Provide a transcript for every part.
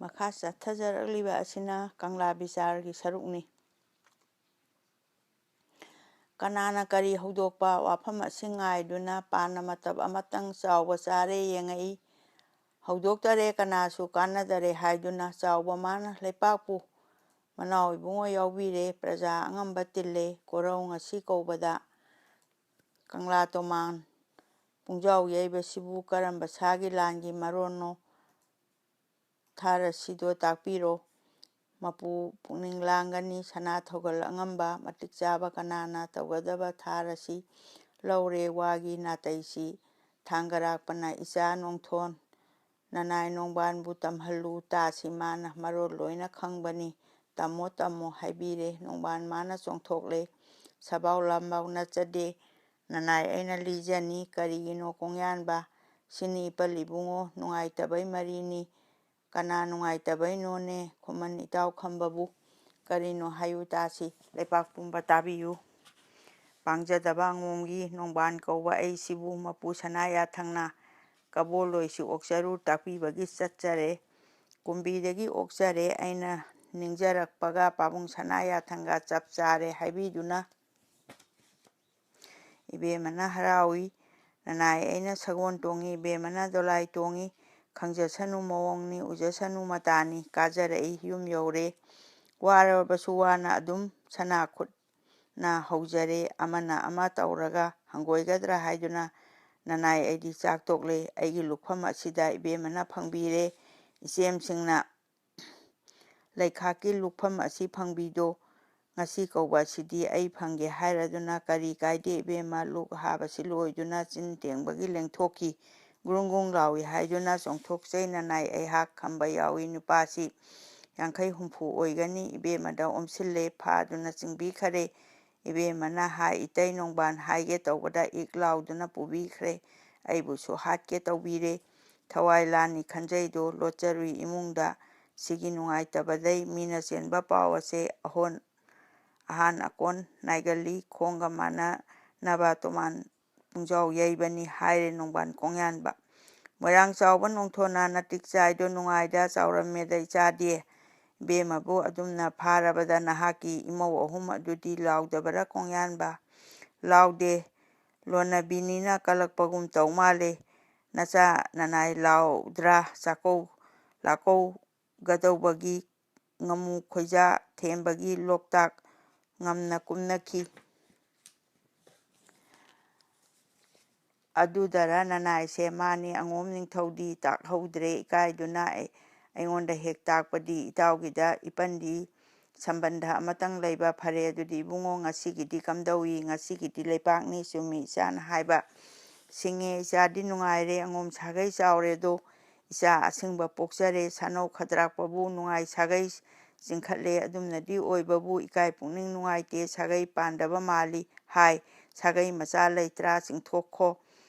ꯃꯈꯥ ꯆꯠꯊꯖꯔꯛꯂꯤꯕ ꯑꯁꯤꯅ ꯀꯪꯂꯥ ꯕꯤꯆꯥꯔꯒꯤ ꯁꯔꯨꯛꯅꯤ꯫ ꯀꯅꯥꯅ ꯀꯔꯤ ꯍꯧꯗꯣꯛꯄ ꯋꯥꯐꯝ ꯑꯁꯤ ꯉꯥꯏꯗꯨꯅ ꯄꯥꯟꯅ ꯃꯇꯞ ꯑꯃꯇꯪ ꯆꯥꯎꯕ ꯆꯥꯔꯦ ꯌꯦꯡꯉꯛꯏ꯫ ꯍꯧꯗꯣꯛꯇꯔꯦ ꯀꯅꯥꯁꯨ ꯀꯥꯟꯅꯗꯔꯦ ꯍꯥꯏꯗꯨꯅ ꯆꯥꯎꯕ ꯃꯥꯅ ꯂꯩꯄꯥꯛꯄꯨ ꯃꯅꯥꯎ ꯏꯕꯨꯡꯉꯣ ꯌꯥꯎꯕꯤꯔꯦ, ꯄ꯭ꯔꯖꯥ ꯑꯉꯝꯕ ꯇꯤꯜꯂꯦ, ꯀꯣꯔꯧ ꯉꯁꯤ ꯀꯧꯕꯗ ꯀꯪꯂꯥ ꯇꯣꯃꯥꯟ ꯄꯨꯡꯖꯥꯎ ꯌꯩꯕꯁꯤꯕꯨ ꯀꯔꯝꯕ ꯁꯥꯒꯤ ꯂꯥꯟꯒꯤ ꯃꯔꯣꯟꯅꯣ ꯊꯥꯔꯁꯤꯗꯣ ꯇꯥꯛꯄꯤꯔꯣ꯫ ꯃꯄꯨ ꯄꯨꯛꯅꯤꯡ ꯂꯥꯡꯒꯅꯤ ꯁꯅꯥ ꯊꯧꯒꯜ ꯑꯉꯝꯕ ꯃꯇꯤꯛ ꯆꯥꯕ ꯀꯅꯥꯅ ꯇꯧꯒꯗꯕ ꯊꯥꯔꯁꯤ ꯂꯧꯔꯦ ꯋꯥꯒꯤ ꯅꯥꯇꯩꯁꯤ ꯊꯥꯡꯒꯔꯥꯛꯄꯅ ꯏꯆꯥ ꯅꯣꯡꯊꯣꯟ ꯅꯅꯥꯏ ꯅꯣꯡꯕꯥꯟꯕꯨ ꯇꯝꯍꯜꯂꯨ ꯇꯥꯁꯤ ꯃꯥꯅ ꯃꯔꯣꯜ ꯂꯣꯏꯅ ꯈꯪꯕꯅꯤ ꯇꯝꯃꯣ ꯇꯝꯃꯣ ꯍꯥꯏꯕꯤꯔꯦ ꯅꯣꯡꯕꯥꯟ ꯃꯥꯅ ꯆꯣꯡꯊꯣꯛꯂꯦ ꯁꯕꯥꯎ ꯂꯥꯝꯕꯥꯎ ꯅꯠꯆꯗꯦ ꯅꯅꯥꯏ ꯑꯩꯅ ꯂꯤꯖꯅꯤ ꯀꯔꯤꯒꯤꯅꯣ ꯀꯣꯡꯌꯥꯟꯕ ꯁꯤꯅꯤ ꯏꯄꯜ ꯏꯕꯨꯡꯉꯣ ꯅꯨꯡꯉꯥꯏꯇꯕꯩ ꯃꯔꯤꯅꯤ ꯀꯅꯥ ꯅꯨꯡꯉꯥꯏꯇꯕꯩꯅꯣꯅꯦ ꯈꯨꯃꯟ ꯏꯇꯥꯎ ꯈꯝꯕꯕꯨ ꯀꯔꯤꯅꯣ ꯍꯥꯏꯌꯨ ꯇꯥꯁꯤ ꯂꯩꯄꯥꯛ ꯄꯨꯝꯕ ꯇꯥꯕꯤꯌꯨ ꯄꯥꯡꯖꯗꯕ ꯑꯉꯣꯝꯒꯤ ꯅꯣꯡꯕꯥꯟ ꯀꯧꯕ ꯑꯩꯁꯤꯕꯨ ꯃꯄꯨ ꯁꯅꯥ ꯌꯥꯊꯪꯅ ꯀꯕꯣꯂꯣꯏꯁꯨ ꯑꯣꯛꯆꯔꯨ ꯇꯥꯛꯄꯤꯕꯒꯤ ꯆꯠꯆꯔꯦ ꯀꯨꯝꯕꯤꯗꯒꯤ ꯑꯣꯛꯆꯔꯦ ꯑꯩꯅ ꯅꯤꯡꯖꯔꯛꯄꯒ ꯄꯥꯕꯨꯡ ꯁꯅꯥ ꯌꯥꯊꯪꯒ ꯆꯞ ꯆꯥꯔꯦ ꯍꯥꯏꯕꯤꯗꯨꯅ ꯏꯕꯦꯝꯃꯅ ꯍꯔꯥꯎꯏ ꯅꯅꯥꯏ ꯑꯩꯅ ꯁꯒꯣꯜ ꯇꯣꯡꯏ ꯏꯕꯦꯝꯃꯅ ꯗꯣꯂꯥꯏ ꯇꯣꯡꯏ ꯈꯪꯖꯁꯅꯨ ꯃꯑꯣꯡꯅꯤ ꯎꯖꯁꯅꯨ ꯃꯇꯥꯅꯤ ꯀꯥꯖꯔꯛꯏ ꯌꯨꯝ ꯌꯧꯔꯦ ꯋꯥꯔꯕꯁꯨ ꯋꯥꯅ ꯑꯗꯨꯝ ꯁꯅꯥ ꯈꯨꯠꯅ ꯍꯧꯖꯔꯦ ꯑꯃꯅ ꯑꯃ ꯇꯧꯔꯒ ꯍꯪꯒꯣꯏꯒꯗ꯭ꯔꯥ ꯍꯥꯏꯗꯨꯅ ꯅꯅꯥꯏ ꯑꯩꯗꯤ ꯆꯥꯛ ꯇꯣꯛꯂꯦ ꯑꯩꯒꯤ ꯂꯨꯛꯐꯝ ꯑꯁꯤꯗ ꯏꯕꯦꯝꯃꯅ ꯐꯪꯕꯤꯔꯦ ꯏꯆꯦꯝꯁꯤꯡꯅ ꯂꯩꯈꯥꯛꯀꯤ ꯂꯨꯛꯐꯝ ꯑꯁꯤ ꯐꯪꯕꯤꯗꯣ ꯉꯁꯤ ꯀꯧꯕ ꯑꯁꯤꯗꯤ ꯑꯩ ꯐꯪꯒꯦ ꯍꯥꯏꯔꯗꯨꯅ ꯀꯔꯤ ꯀꯥꯏꯗꯦ ꯏꯕꯦꯝꯃ ꯂꯨꯛ ꯍꯥꯕꯁꯤ ꯂꯣꯏꯗꯨꯅ ꯆꯤꯟ ꯇꯦꯡꯕꯒꯤ ꯂꯦꯡꯊꯣꯛꯈꯤ ꯒ꯭ꯔꯨꯡ ꯒ꯭ꯔꯨꯡ ꯂꯥꯎꯏ ꯍꯥꯏꯗꯨꯅ ꯆꯣꯡꯊꯣꯛꯆꯩ ꯅꯅꯥꯏ ꯑꯩꯍꯥꯛ ꯈꯝꯕ ꯌꯥꯎꯏ ꯅꯨꯄꯥꯁꯤ ꯌꯥꯡꯈꯩ ꯍꯨꯝꯐꯨ ꯑꯣꯏꯒꯅꯤ ꯏꯕꯦꯝꯃꯗ ꯑꯣꯝꯁꯤꯜꯂꯦ ꯐꯥꯗꯨꯅ ꯆꯤꯡꯕꯤꯈꯔꯦ ꯏꯕꯦꯝꯃꯅ ꯍꯥꯏ ꯏꯇꯩ ꯅꯣꯡꯕꯥꯟ ꯍꯥꯏꯒꯦ ꯇꯧꯕꯗ ꯏꯛ ꯂꯥꯎꯗꯨꯅ ꯄꯨꯕꯤꯈ꯭ꯔꯦ ꯑꯩꯕꯨꯁꯨ ꯍꯥꯠꯀꯦ ꯇꯧꯕꯤꯔꯦ ꯊꯋꯥꯏ ꯂꯥꯟꯅꯤ ꯈꯟꯖꯩꯗꯣ ꯂꯣꯠꯆꯔꯨꯏ ꯏꯃꯨꯡꯗ ꯁꯤꯒꯤ ꯅꯨꯡꯉꯥꯏꯇꯕꯗꯩ ꯃꯤꯅ ꯆꯦꯟꯕ ꯄꯥꯎ ꯑꯁꯦ ꯑꯍꯥꯟ ꯑꯀꯣꯟ ꯅꯥꯏꯒꯜꯂꯤ ꯈꯣꯡꯒ ꯃꯥꯟꯅꯅꯕ ꯇꯣꯃꯥꯟ ꯄꯨꯡꯖꯥꯎ ꯌꯩꯕꯅꯤ ꯍꯥꯏꯔꯦ ꯅꯣꯡꯕꯥꯟ ꯀꯣꯡꯌꯥꯟꯕ ꯃꯣꯏꯔꯥꯡ ꯆꯥꯎꯕ ꯅꯣꯡꯊꯣꯟꯅ ꯅꯇꯤꯛ ꯆꯥꯏꯗꯣ ꯅꯨꯡꯉꯥꯏꯗ ꯆꯥꯎꯔꯝꯃꯦꯗ ꯏꯆꯥꯗꯤ ꯏꯕꯦꯝꯃꯕꯨ ꯑꯗꯨꯝꯅ ꯐꯥꯔꯕꯗ ꯅꯍꯥꯛꯀꯤ ꯏꯃꯧ ꯑꯍꯨꯝ ꯑꯗꯨꯗꯤ ꯂꯥꯎꯗꯕꯔꯥ ꯀꯣꯡꯌꯥꯟꯕ ꯂꯥꯎꯗꯦ ꯂꯣꯟꯅꯕꯤꯅꯤꯅ ꯀꯜꯂꯛꯄꯒꯨꯝ ꯇꯧ ꯃꯥꯜꯂꯦ ꯅꯆꯥ ꯅꯅꯥꯏ ꯂꯥꯎꯗ꯭ꯔꯥ ꯆꯥꯛꯀꯧ ꯂꯥꯛꯀꯧꯒꯗꯧꯕꯒꯤ ꯉꯃꯨ ꯈꯣꯏꯖꯥ ꯊꯦꯝꯕꯒꯤ ꯂꯣꯛꯇꯥꯛ ꯉꯝꯅ ꯀꯨꯝꯅꯈꯤ ꯑꯗꯨꯗꯔ ꯅꯅꯥꯏꯁꯦ ꯃꯥꯅꯤ ꯑꯉꯣꯝ ꯅꯤꯡꯊꯧꯗꯤ ꯇꯥꯛꯍꯧꯗ꯭ꯔꯦ ꯏꯀꯥꯏꯗꯨꯅ ꯑꯩꯉꯣꯟꯗ ꯍꯦꯛ ꯇꯥꯛꯄꯗꯤ ꯏꯇꯥꯎꯒꯤꯗ ꯏꯄꯟꯗꯤ ꯁꯝꯕꯟꯙ ꯑꯃꯇꯪ ꯂꯩꯕ ꯐꯔꯦ ꯑꯗꯨꯗꯤ ꯏꯕꯨꯡꯉꯣ ꯉꯁꯤꯒꯤꯗꯤ ꯀꯝꯗꯧꯏ ꯉꯁꯤꯒꯤꯗꯤ ꯂꯩꯄꯥꯛꯅꯤ ꯆꯨꯝꯃꯤ ꯏꯆꯥꯅ ꯍꯥꯏꯕ ꯁꯤꯡꯉꯦ ꯏꯆꯥꯗꯤ ꯅꯨꯡꯉꯥꯏꯔꯦ ꯑꯉꯣꯝ ꯁꯥꯒꯩ ꯆꯥꯎꯔꯦꯗꯣ ꯏꯆꯥ ꯑꯁꯤꯡꯕ ꯄꯣꯛꯆꯔꯦ ꯁꯥꯅꯧ ꯈꯗ꯭ꯔꯥꯛꯄꯕꯨ ꯅꯨꯡꯉꯥꯏ ꯁꯥꯒꯩ ꯆꯤꯡꯈꯠꯂꯦ ꯑꯗꯨꯝꯅꯗꯤ ꯑꯣꯏꯕꯕꯨ ꯏꯀꯥꯏ ꯄꯨꯛꯅꯤꯡ ꯅꯨꯡꯉꯥꯏꯇꯦ ꯁꯥꯒꯩ ꯄꯥꯟꯗꯕ ꯃꯥꯜꯂꯤ ꯍꯥꯏ ꯁꯥꯒꯩ ꯃꯆꯥ ꯂꯩꯇ꯭ꯔꯥ ꯆꯤꯡꯊꯣꯛꯈꯣ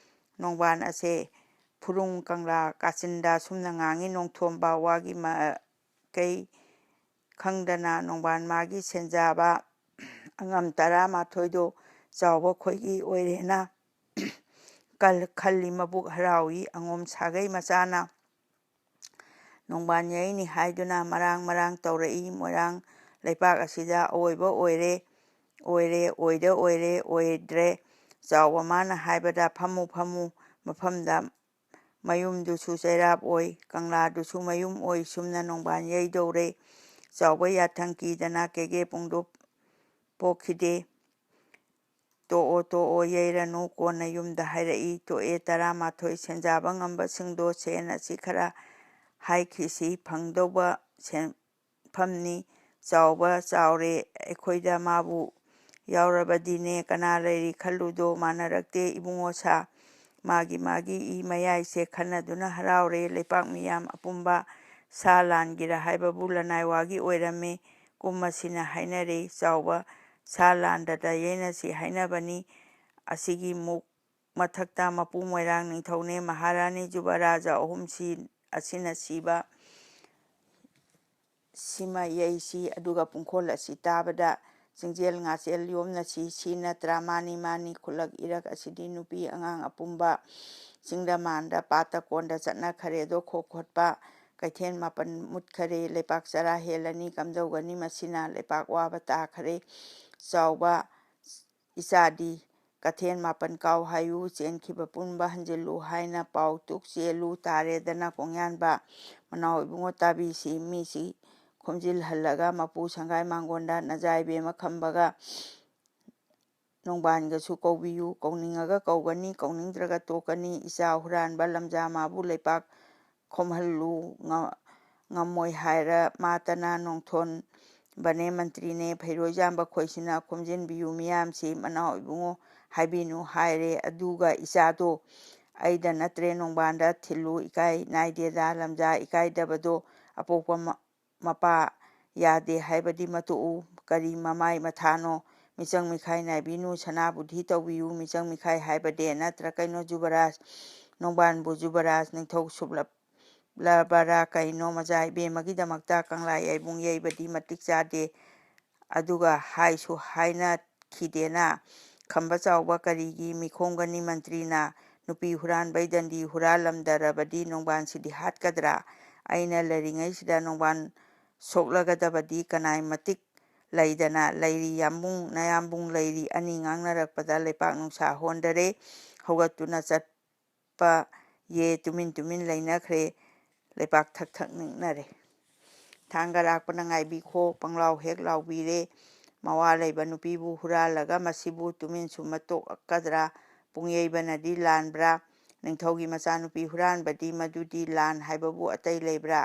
ꯅꯣꯡꯕꯥꯟ ꯑꯁꯦ ꯐꯨꯔꯨꯡ ꯀꯪꯂꯥ ꯀꯥꯆꯤꯟꯗ ꯁꯨꯝꯅ ꯉꯥꯡꯉꯤ ꯅꯣꯡꯊꯣꯝꯕ ꯋꯥꯒꯤ ꯃꯥꯏꯀꯩ ꯈꯪꯗꯅ ꯅꯣꯡꯕꯥꯟ ꯃꯥꯒꯤ ꯁꯦꯟꯖꯥꯕ ꯑꯉꯝ 12ꯗꯣ ꯆꯥꯎꯕ ꯈꯣꯏꯒꯤ ꯑꯣꯏꯔꯦꯅ ꯈꯜꯂꯤ ꯃꯕꯨꯛ ꯍꯔꯥꯎꯏ ꯑꯉꯣꯝ ꯁꯥꯒꯩ ꯃꯆꯥꯅ ꯅꯣꯡꯕꯥꯟ ꯌꯩꯅꯤ ꯍꯥꯏꯗꯨꯅ ꯃꯔꯥꯡ ꯃꯔꯥꯡ ꯇꯧꯔꯛꯏ ꯃꯣꯏꯔꯥꯡ ꯂꯩꯄꯥꯛ ꯑꯁꯤꯗ ꯑꯋꯣꯏꯕ ꯑꯣꯏꯔꯦ ꯑꯣꯏꯗ ꯑꯣꯏꯔꯦ ꯑꯣꯏꯗ꯭ꯔꯦ ꯆꯥꯎꯕ ꯃꯥꯅ ꯍꯥꯏꯕꯗ ꯐꯝꯃꯨ ꯐꯝꯃꯨ ꯃꯐꯝꯗ ꯃꯌꯨꯝꯗꯨꯁꯨ ꯆꯩꯔꯥꯞ ꯑꯣꯏ ꯀꯪꯂꯥꯗꯨꯁꯨ ꯃꯌꯨꯝ ꯑꯣꯏ ꯁꯨꯝꯅ ꯅꯣꯡꯕꯥꯟ ꯌꯩꯗꯧꯔꯦ ꯆꯥꯎꯕ ꯌꯥꯊꯪ ꯀꯤꯗꯅ ꯀꯦꯒꯦ ꯄꯨꯡꯗꯣ ꯄꯣꯛꯈꯤꯗꯦ ꯇꯣꯛꯑꯣ ꯇꯣꯛꯑꯣ ꯌꯩꯔꯅꯨ ꯀꯣꯟꯅ ꯌꯨꯝꯗ ꯍꯥꯏꯔꯛꯏ ꯇꯣꯛꯑꯦ 11 ꯁꯦꯟꯖꯥꯕ ꯉꯝꯕꯁꯤꯡꯗꯣ ꯁꯦꯟ ꯑꯁꯤ ꯈꯔ ꯍꯥꯏꯈꯤꯁꯤ ꯐꯪꯗꯧꯕ ꯁꯦꯟꯐꯝꯅꯤ ꯆꯥꯎꯕ ꯆꯥꯎꯔꯦ ꯑꯩꯈꯣꯏꯗ ꯃꯥꯕꯨ ꯌꯥꯎꯔꯕꯗꯤꯅꯦ ꯀꯅꯥ ꯂꯩꯔꯤ ꯈꯜꯂꯨꯗꯣ ꯃꯥꯟꯅꯔꯛꯇꯦ ꯏꯕꯨꯡꯉꯣ ꯁꯥ ꯃꯥꯒꯤ ꯏ ꯃꯌꯥꯏꯁꯦ ꯈꯟꯅꯗꯨꯅ ꯍꯔꯥꯎꯔꯦ ꯂꯩꯄꯥꯛ ꯃꯤꯌꯥꯝ ꯑꯄꯨꯝꯕ ꯁꯥ ꯂꯥꯟꯒꯤꯔ ꯍꯥꯏꯕꯕꯨ ꯂꯅꯥꯏ ꯋꯥꯒꯤ ꯑꯣꯏꯔꯝꯃꯦ ꯀꯨꯝꯃꯁꯤꯅ ꯍꯥꯏꯅꯔꯦ ꯆꯥꯎꯕ ꯁꯥ ꯂꯥꯟꯗꯗ ꯌꯩꯅꯁꯤ ꯍꯥꯏꯅꯕꯅꯤ ꯑꯁꯤꯒꯤ ꯃꯨꯛ ꯃꯊꯛꯇ ꯃꯄꯨ ꯃꯣꯏꯔꯥꯡ ꯅꯤꯡꯊꯧꯅꯦ ꯃꯍꯥꯔꯥꯅꯤ ꯖꯨꯕꯔꯥꯖ ꯑꯍꯨꯝ ꯑꯁꯤꯅ ꯁꯤꯕ ꯁꯤꯃ ꯌꯩꯁꯤ ꯑꯗꯨꯒ ꯄꯨꯡꯈꯣꯜ ꯑꯁꯤ ꯇꯥꯕꯗ ꯆꯤꯡꯖꯦꯜ ꯉꯥꯆꯦꯜ ꯌꯣꯝꯅꯁꯤ ꯁꯤ ꯅꯠꯇ꯭ꯔꯥ ꯃꯥꯅꯤ ꯃꯥꯅꯤ ꯈꯨꯜꯂꯛ ꯏꯔꯛ ꯑꯁꯤꯗꯤ ꯅꯨꯄꯤ ꯑꯉꯥꯡ ꯑꯄꯨꯝꯕ ꯆꯤꯡꯗ ꯃꯥꯟꯗ ꯄꯥꯠꯇ ꯀꯣꯟꯗ ꯆꯠꯅꯈꯔꯦꯗꯣ ꯈꯣꯛ ꯈꯣꯠꯄ ꯀꯩꯊꯦꯜ ꯃꯥꯄꯟ ꯃꯨꯠꯈꯔꯦ ꯂꯩꯄꯥꯛ ꯆꯔꯥ ꯍꯦꯜꯂꯅꯤ ꯀꯝꯗꯧꯒꯅꯤ ꯃꯁꯤꯅ ꯂꯩꯄꯥꯛ ꯋꯥꯕ ꯇꯥꯈꯔꯦ ꯆꯥꯎꯕ ꯏꯆꯥꯗꯤ ꯀꯩꯊꯦꯜ ꯃꯥꯄꯟ ꯀꯥꯎ ꯍꯥꯏꯌꯨ ꯆꯦꯟꯈꯤꯕ ꯄꯨꯟꯕ ꯍꯟꯖꯤꯜꯂꯨ ꯍꯥꯏꯅ ꯄꯥꯎ ꯇꯨꯛ ꯆꯦꯜꯂꯨ ꯇꯥꯔꯦꯗꯅ ꯀꯣꯡꯌꯥꯟꯕ ꯃꯅꯥꯎ ꯏꯕꯨꯡꯉꯣ ꯇꯥꯕꯤꯁꯤ ꯃꯤꯁꯤ ꯈꯣꯝꯖꯤꯜꯍꯜꯂꯒ ꯃꯄꯨ ꯁꯪꯒꯥꯏ ꯃꯥꯡꯒꯣꯟꯗ ꯅꯖꯥ ꯏꯕꯦꯝꯃ ꯈꯝꯕꯒ ꯅꯣꯡꯕꯥꯟꯒꯁꯨ ꯀꯧꯕꯤꯌꯨ ꯀꯧꯅꯤꯡꯉꯒ ꯀꯧꯒꯅꯤ ꯀꯧꯅꯤꯡꯗ꯭ꯔꯒ ꯇꯣꯛꯀꯅꯤ ꯏꯆꯥ ꯍꯨꯔꯥꯟꯕ ꯂꯝꯖꯥꯃꯥꯕꯨ ꯂꯩꯄꯥꯛ ꯈꯣꯝꯍꯜꯂꯨ ꯉꯝꯃꯣꯏ ꯍꯥꯏꯔ ꯃꯥꯇꯅ ꯅꯣꯡꯊꯣꯟꯕꯅꯦ ꯃꯟꯇ꯭ꯔꯤꯅꯦ ꯐꯩꯔꯣꯏꯖꯥꯝꯕ ꯈꯣꯏꯁꯤꯅ ꯈꯣꯝꯖꯤꯟꯕꯤꯌꯨ ꯃꯤꯌꯥꯝꯁꯤ ꯃꯅꯥꯎ ꯏꯕꯨꯡꯉꯣ ꯍꯥꯏꯕꯤꯅꯨ ꯍꯥꯏꯔꯦ ꯑꯗꯨꯒ ꯏꯆꯥꯗꯣ ꯑꯩꯗ ꯅꯠꯇ꯭ꯔꯦ ꯅꯣꯡꯕꯥꯟꯗ ꯊꯤꯜꯂꯨ ꯏꯀꯥꯏ ꯅꯥꯏꯗꯦꯗ ꯂꯝꯖꯥ ꯏꯀꯥꯏꯗꯕꯗꯣ ꯑꯄꯣꯛꯄ ꯃꯄꯥ ꯌꯥꯗꯦ ꯍꯥꯏꯕꯗꯤ ꯃꯇꯣꯛꯎ ꯀꯔꯤ ꯃꯃꯥꯏ ꯃꯊꯥꯅꯣ ꯃꯤꯆꯪ ꯃꯤꯈꯥꯏ ꯅꯥꯏꯕꯤꯅꯨ ꯁꯅꯥꯕꯨꯙꯤ ꯇꯧꯕꯤꯌꯨ ꯃꯤꯆꯪ ꯃꯤꯈꯥꯏ ꯍꯥꯏꯕꯗꯤ ꯅꯠꯇ꯭ꯔ ꯀꯩꯅꯣ ꯖꯨꯕꯔꯥꯖ ꯅꯣꯡꯕꯥꯟꯕꯨ ꯖꯨꯕꯔꯥꯖ ꯅꯤꯡꯊꯧ ꯁꯨꯞꯂꯕꯔꯥ ꯀꯩꯅꯣ ꯃꯆꯥ ꯏꯕꯦꯝꯃꯒꯤꯗꯃꯛꯇ ꯀꯪꯂꯥ ꯌꯥꯏꯕꯨꯡ ꯌꯩꯕꯗꯤ ꯃꯇꯤꯛ ꯆꯥꯗꯦ ꯑꯗꯨꯒ ꯍꯥꯏꯁꯨ ꯍꯥꯏꯅꯈꯤꯗꯦꯅ ꯈꯝꯕ ꯆꯥꯎꯕ ꯀꯔꯤꯒꯤ ꯃꯤꯈꯣꯡꯒꯅꯤ ꯃꯟꯇ꯭ꯔꯤꯅ ꯅꯨꯄꯤ ꯍꯨꯔꯥꯟꯕꯩ ꯗꯟꯗꯤ ꯍꯨꯔꯥꯜꯂꯝꯗꯔꯕꯗꯤ ꯅꯣꯡꯕꯥꯟꯁꯤꯗꯤ ꯍꯥꯠꯀꯗ꯭ꯔꯥ ꯑꯩꯅ ꯂꯩꯔꯤꯉꯩꯁꯤꯗ ꯅꯣꯡꯕꯥꯟ ꯁꯣꯛꯂꯒꯗꯕꯗꯤ ꯀꯅꯥꯏ ꯃꯇꯤꯛ ꯂꯩꯗꯅ ꯂꯩꯔꯤ ꯌꯥꯝꯕꯨꯡ ꯅꯌꯥꯝꯕꯨꯡ ꯂꯩꯔꯤ ꯑꯅꯤ ꯉꯥꯡꯅꯔꯛꯄꯗ ꯂꯩꯄꯥꯛ ꯅꯨꯡꯁꯥ ꯍꯣꯟꯗꯔꯦ ꯍꯧꯒꯠꯇꯨꯅ ꯆꯠꯄ ꯌꯦ ꯇꯨꯃꯤꯟ ꯇꯨꯃꯤꯟ ꯂꯩꯅꯈ꯭ꯔꯦ ꯂꯩꯄꯥꯛ ꯊꯛ ꯊꯛ ꯅꯤꯛꯅꯔꯦ ꯊꯥꯡꯒꯔꯥꯛꯄꯅ ꯉꯥꯏꯕꯤꯈꯣ ꯄꯪꯂꯥꯎ ꯍꯦꯛ ꯂꯥꯎꯕꯤꯔꯦ ꯃꯋꯥ ꯂꯩꯕ ꯅꯨꯄꯤꯕꯨ ꯍꯨꯔꯥꯜꯂꯒ ꯃꯁꯤꯕꯨ ꯇꯨꯃꯤꯟ ꯁꯨꯝꯃ ꯇꯣꯛꯀꯗ꯭ꯔꯥ ꯄꯨꯡꯌꯩꯕꯅꯗꯤ ꯂꯥꯟꯕ꯭ꯔꯥ ꯅꯤꯡꯊꯧꯒꯤ ꯃꯆꯥꯅꯨꯄꯤ ꯍꯨꯔꯥꯟꯕꯗꯤ ꯃꯗꯨꯗꯤ ꯂꯥꯟ ꯍꯥꯏꯕꯕꯨ ꯑꯇꯩ ꯂꯩꯕ꯭ꯔꯥ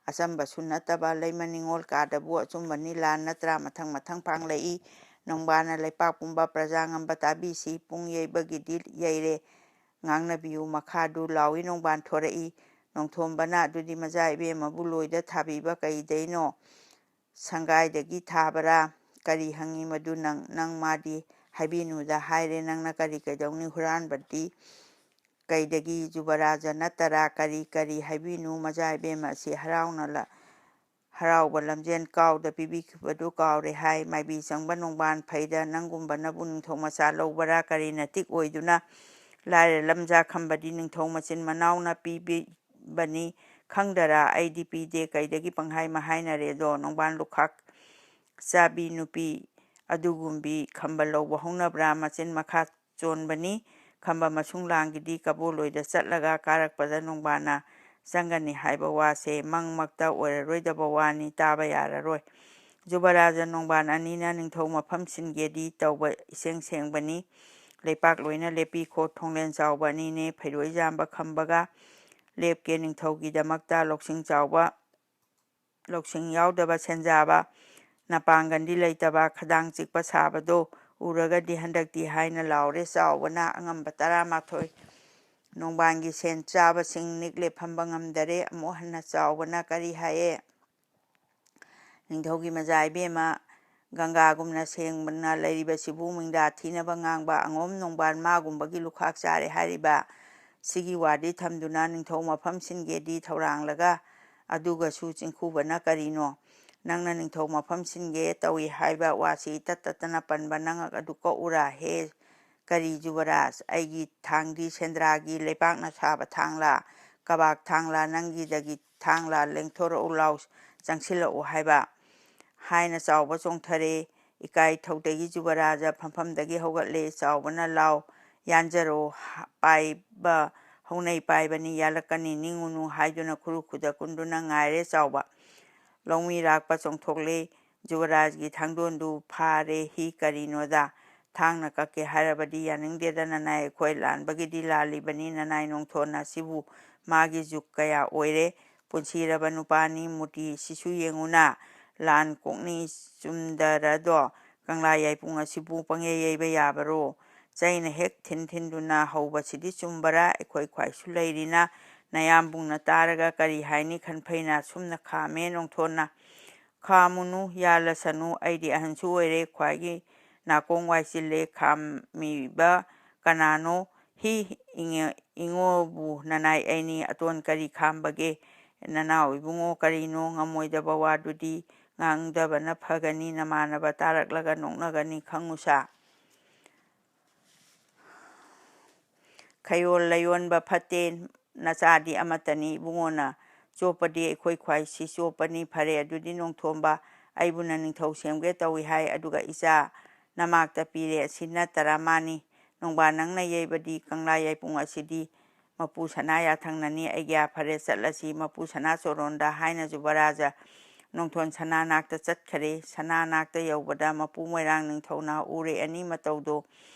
ꯑꯆꯝꯕꯁꯨ ꯅꯠꯇꯕ ꯂꯩꯃ ꯅꯤꯡꯉꯣꯜ ꯀꯥꯗꯕꯨ ꯑꯆꯨꯝꯕꯅꯤ ꯂꯥꯟ ꯅꯠꯇ꯭ꯔꯥ ꯃꯊꯪ ꯃꯊꯪ ꯄꯥꯡꯂꯛꯏ ꯅꯣꯡꯕꯥꯟꯅ ꯂꯩꯄꯥꯛ ꯄꯨꯝꯕ ꯄ꯭ꯔꯖꯥ ꯉꯝꯕ ꯇꯥꯕꯤꯁꯤ ꯄꯨꯡ ꯌꯩꯕꯒꯤꯗꯤ ꯌꯩꯔꯦ ꯉꯥꯡꯅꯕꯤꯌꯨ ꯃꯈꯥꯗꯨ ꯂꯥꯎꯏ ꯅꯣꯡꯕꯥꯟ ꯊꯣꯔꯛꯏ ꯅꯣꯡꯊꯣꯝꯕꯅ ꯑꯗꯨꯗꯤ ꯃꯆꯥ ꯏꯕꯦꯝꯃꯕꯨ ꯂꯣꯏꯗ ꯊꯥꯕꯤꯕ ꯀꯩꯗꯩꯅꯣ ꯁꯪꯒꯥꯏꯗꯒꯤ ꯊꯥꯕꯔꯥ ꯀꯔꯤ ꯍꯪꯉꯤ ꯃꯗꯨ ꯅꯪ ꯃꯥꯗꯤ ꯍꯥꯏꯕꯤꯅꯨꯗ ꯍꯥꯏꯔꯦ ꯅꯪꯅ ꯀꯔꯤ ꯀꯩꯗꯧꯅꯤ ꯍꯨꯔꯥꯟꯕꯗꯤ ꯀꯩꯗꯒꯤ ꯖꯨꯕꯔꯥꯖ ꯅꯠꯇꯔꯥ ꯀꯔꯤ ꯀꯔꯤ ꯍꯥꯏꯕꯤꯅꯨ ꯃꯆꯥ ꯏꯕꯦꯝꯃ ꯑꯁꯤ ꯍꯔꯥꯎꯕ ꯂꯝꯖꯦꯟ ꯀꯥꯎꯗ ꯄꯤꯕꯤꯈꯤꯕꯗꯨ ꯀꯥꯎꯔꯦ ꯍꯥꯏ ꯃꯥꯏꯕꯤ ꯆꯪꯕ ꯅꯣꯡꯕꯥꯟ ꯐꯩꯗ ꯅꯪꯒꯨꯝꯕꯅꯕꯨ ꯅꯤꯡꯊꯧ ꯃꯆꯥ ꯂꯧꯕꯔꯥ ꯀꯔꯤꯅ ꯇꯤꯛ ꯑꯣꯏꯗꯨꯅ ꯂꯥꯏꯔ ꯂꯝꯖꯥ ꯈꯝꯕꯗꯤ ꯅꯤꯡꯊꯧ ꯃꯆꯤꯟ ꯃꯅꯥꯎꯅ ꯄꯤꯕꯤꯕꯅꯤ ꯈꯪꯗꯔꯥ ꯑꯩꯗꯤ ꯄꯤꯗꯦ ꯀꯩꯗꯒꯤ ꯄꯪꯍꯥꯏ ꯃꯍꯥꯏꯅꯔꯦꯗꯣ ꯅꯣꯡꯕꯥꯟ ꯂꯨꯈꯥꯛ ꯆꯥꯕꯤ ꯅꯨꯄꯤ ꯑꯗꯨꯒꯨꯝꯕꯤ ꯈꯝꯕ ꯂꯧꯕ ꯍꯧꯅꯕ꯭ꯔꯥ ꯃꯆꯤꯟ ꯃꯈꯥ ꯆꯣꯟꯕꯅꯤ ꯈꯝꯕ ꯃꯁꯨꯡ ꯂꯥꯡꯒꯤꯗꯤ ꯀꯕꯣꯂꯣꯏꯗ ꯆꯠꯂꯒ ꯀꯥꯔꯛꯄꯗ ꯅꯣꯡꯕꯥꯟꯅ ꯆꯪꯒꯅꯤ ꯍꯥꯏꯕ ꯋꯥꯁꯦ ꯃꯪꯃꯛꯇ ꯑꯣꯏꯔꯔꯣꯏꯗꯕ ꯋꯥꯅꯤ ꯇꯥꯕ ꯌꯥꯔꯔꯣꯏ ꯖꯨꯕꯔꯥꯖ ꯅꯣꯡꯕꯥꯟ ꯑꯅꯤꯅ ꯅꯤꯡꯊꯧ ꯃꯐꯝ ꯁꯤꯟꯒꯦꯗꯤ ꯇꯧꯕ ꯏꯁꯦꯡ ꯁꯦꯡꯕꯅꯤ ꯂꯩꯄꯥꯛ ꯂꯣꯏꯅ ꯂꯦꯞꯄꯤꯈꯣ ꯊꯣꯡꯂꯦꯟ ꯆꯥꯎꯕ ꯑꯅꯤꯅꯦ ꯐꯩꯔꯣꯏꯖꯥꯝꯕ ꯈꯝꯕꯒ ꯂꯦꯞꯀꯦ ꯅꯤꯡꯊꯧꯒꯤꯗꯃꯛꯇ ꯂꯧꯁꯤꯡ ꯌꯥꯎꯗꯕ ꯁꯦꯟꯖꯥꯕ ꯅꯄꯥꯡꯒꯟꯗꯤ ꯂꯩꯇꯕ ꯈꯗꯥꯡ ꯆꯤꯛꯄ ꯁꯥꯕꯗꯣ ꯎꯔꯒꯗꯤ ꯍꯟꯗꯛꯇꯤ ꯍꯥꯏꯅ ꯂꯥꯎꯔꯦ ꯆꯥꯎꯕꯅ ꯑꯉꯝꯕ 12 ꯅꯣꯡꯕꯥꯟꯒꯤ ꯁꯦꯟ ꯆꯥꯕꯁꯤꯡ ꯅꯤꯛꯂꯦ ꯐꯝꯕ ꯉꯝꯗꯔꯦ ꯑꯃꯨꯛ ꯍꯟꯅ ꯆꯥꯎꯕꯅ ꯀꯔꯤ ꯍꯥꯏꯌꯦ ꯅꯤꯡꯊꯧꯒꯤ ꯃꯆꯥ ꯏꯕꯦꯝꯃ ꯒꯪꯒꯥꯒꯨꯝꯅ ꯁꯦꯡꯅ ꯂꯩꯔꯤꯕꯁꯤꯕꯨ ꯃꯤꯡꯗꯥ ꯊꯤꯅꯕ ꯉꯥꯡꯕ ꯑꯉꯣꯝ ꯅꯣꯡꯕꯥꯟ ꯃꯥꯒꯨꯝꯕꯒꯤ ꯂꯨꯈꯥꯛ ꯆꯥꯔꯦ ꯍꯥꯏꯔꯤꯕ ꯁꯤꯒꯤ ꯋꯥꯗꯤ ꯊꯝꯗꯨꯅ ꯅꯤꯡꯊꯧ ꯃꯐꯝ ꯁꯤꯟꯒꯦꯗꯤ ꯊꯧꯔꯥꯡꯂꯒ ꯑꯗꯨꯒꯁꯨ ꯆꯤꯡꯈꯨꯕꯅ ꯀꯔꯤꯅꯣ ꯅꯪꯅ ꯅꯤꯡꯊꯧ ꯃꯐꯝ ꯁꯤꯟꯒꯦ ꯇꯧꯏ ꯍꯥꯏꯕ ꯋꯥꯁꯤ ꯏꯇꯠ ꯇꯠꯇꯅ ꯄꯟꯕ ꯅꯉꯛ ꯑꯗꯨ ꯀꯛꯎꯔꯥ ꯍꯦ ꯀꯔꯤ ꯖꯨꯕꯔꯥꯖ ꯑꯩꯒꯤ ꯊꯥꯡꯗꯤ ꯁꯦꯟꯗ꯭ꯔꯥꯒꯤ ꯂꯩꯄꯥꯛꯅ ꯁꯥꯕ ꯊꯥꯡꯂꯥ ꯀꯕꯥꯛ ꯊꯥꯡꯂꯥ ꯅꯪꯒꯤꯗꯒꯤ ꯊꯥꯡꯂꯥ ꯂꯦꯡꯊꯣꯔꯛꯎ ꯂꯥꯎ ꯆꯪꯁꯤꯜꯂꯛꯎ ꯍꯥꯏꯅ ꯆꯥꯎꯕ ꯆꯣꯡꯊꯔꯦ ꯏꯀꯥꯏ ꯊꯧꯗꯒꯤ ꯖꯨꯕꯔꯥꯖ ꯐꯝꯐꯝꯗꯒꯤ ꯍꯧꯒꯠꯂꯦ ꯆꯥꯎꯕꯅ ꯂꯥꯎ ꯌꯥꯟꯖꯔꯣ ꯄꯥꯏꯕ ꯍꯧꯅꯩ ꯄꯥꯏꯕꯅꯤ ꯌꯥꯜꯂꯛꯀꯅꯤ ꯅꯤꯡꯉꯨꯅꯨ ꯍꯥꯏꯗꯨꯅ ꯈꯨꯔꯨ ꯈꯨꯗ ꯀꯨꯟꯗꯨꯅ ꯉꯥꯏꯔꯦ ꯆꯥꯎꯕ ꯂꯧꯃꯤꯔꯥꯛꯄ ꯆꯣꯡꯊꯣꯛꯂꯦ ꯖꯨꯕꯔꯥꯖꯒꯤ ꯊꯥꯡꯗꯣꯟꯗꯨ ꯐꯥꯔꯦ ꯍꯤ ꯀꯔꯤꯅꯣꯗ ꯊꯥꯡꯅ ꯀꯛꯀꯦ ꯍꯥꯏꯔꯕꯗꯤ ꯌꯥꯅꯤꯡꯗꯦꯗ ꯅꯅꯥꯏ ꯑꯩꯈꯣꯏ ꯂꯥꯟꯕꯒꯤꯗꯤ ꯂꯥꯜꯂꯤꯕꯅꯤ ꯅꯅꯥꯏ ꯅꯣꯡꯊꯣꯟꯅ ꯁꯤꯕꯨ ꯃꯥꯒꯤ ꯖꯨꯛ ꯀꯌꯥ ꯑꯣꯏꯔꯦ ꯄꯨꯟꯁꯤꯔꯕ ꯅꯨꯄꯥꯅꯤ ꯃꯨꯔꯇꯤ ꯁꯤꯁꯨ ꯌꯦꯡꯉꯨꯅ ꯂꯥꯟ ꯀꯣꯛꯅꯤ ꯆꯨꯝꯗꯔꯗꯣ ꯀꯪꯂꯥ ꯌꯥꯏꯄꯨꯡ ꯑꯁꯤꯕꯨ ꯄꯪꯌꯩ ꯌꯩꯕ ꯌꯥꯕꯔꯣ ꯆꯩꯅ ꯍꯦꯛ ꯊꯤꯟꯗꯨꯅ ꯍꯧꯕꯁꯤꯗꯤ ꯆꯨꯝꯕꯔꯥ ꯑꯩꯈꯣꯏ ꯈ꯭ꯋꯥꯏꯁꯨ ꯂꯩꯔꯤꯅ ꯅꯌꯥꯝꯕꯨꯡꯅ ꯇꯥꯔꯒ ꯀꯔꯤ ꯍꯥꯏꯅꯤ ꯈꯟꯐꯩꯅ ꯁꯨꯝꯅ ꯈꯥꯝꯃꯦ ꯅꯣꯡꯊꯣꯟꯅ ꯈꯥꯝꯃꯨꯅꯨ ꯌꯥꯜꯂꯁꯅꯨ ꯑꯩꯗꯤ ꯑꯍꯟꯁꯨ ꯑꯣꯏꯔꯦ ꯈ꯭ꯋꯥꯏꯒꯤ ꯅꯥꯀꯣꯡ ꯋꯥꯏꯆꯤꯜꯂꯦ ꯈꯥꯝꯃꯤꯕ ꯀꯅꯥꯅꯣ ꯍꯤ ꯏꯉꯣꯕꯨ ꯅꯅꯥꯏ ꯑꯩꯅꯤ ꯑꯇꯣꯟ ꯀꯔꯤ ꯈꯥꯝꯕꯒꯦ ꯅꯅꯥꯎ ꯏꯕꯨꯡꯉꯣ ꯀꯔꯤꯅꯣ ꯉꯝꯃꯣꯏꯗꯕ ꯋꯥꯗꯨꯗꯤ ꯉꯥꯡꯗꯕꯅ ꯐꯒꯅꯤ ꯅꯃꯥꯟꯅꯕ ꯇꯥꯔꯛꯂꯒ ꯅꯣꯛꯅꯒꯅꯤ ꯈꯪꯉꯨꯁꯥ ꯈꯌꯣꯜ ꯂꯌꯣꯟꯕ ꯐꯠꯇꯦ ꯅꯆꯥꯗꯤ ꯑꯃꯠꯇꯅꯤ ꯏꯕꯨꯡꯉꯣꯅ ꯆꯣꯞꯄꯗꯤ ꯑꯩꯈꯣꯏ ꯈ꯭ꯋꯥꯏꯁꯤ ꯆꯣꯞꯄꯅꯤ ꯐꯔꯦ ꯑꯗꯨꯗꯤ ꯅꯣꯡꯊꯣꯝꯕ ꯑꯩꯕꯨꯅ ꯅꯤꯡꯊꯧ ꯁꯦꯝꯒꯦ ꯇꯧꯏ ꯍꯥꯏ ꯑꯗꯨꯒ ꯏꯆꯥ ꯅꯃꯥꯛꯇ ꯄꯤꯔꯦ ꯑꯁꯤ ꯅꯠꯇꯔꯥ ꯃꯥꯅꯤ ꯅꯣꯡꯕꯥꯟ ꯅꯪꯅ ꯌꯩꯕꯗꯤ ꯀꯪꯂꯥ ꯌꯥꯏꯄꯨꯡ ꯑꯁꯤꯗꯤ ꯃꯄꯨ ꯁꯅꯥ ꯌꯥꯊꯪꯅꯅꯤ ꯑꯩꯒ꯭ꯌꯥ ꯐꯔꯦ ꯆꯠꯂꯁꯤ ꯃꯄꯨ ꯁꯅꯥꯆꯣꯔꯣꯟꯗ ꯍꯥꯏꯅ ꯌꯨꯕꯔꯥꯖ ꯅꯣꯡꯊꯣꯟ ꯁꯅꯥ ꯅꯥꯛꯇ ꯆꯠꯈꯔꯦ ꯁꯅꯥ ꯅꯥꯛꯇ ꯌꯧꯕꯗ ꯃꯄꯨ ꯃꯣꯏꯔꯥꯡ ꯅꯤꯡꯊꯧꯅ ꯎꯔꯦ ꯑꯅꯤ ꯃꯇꯧꯗꯣ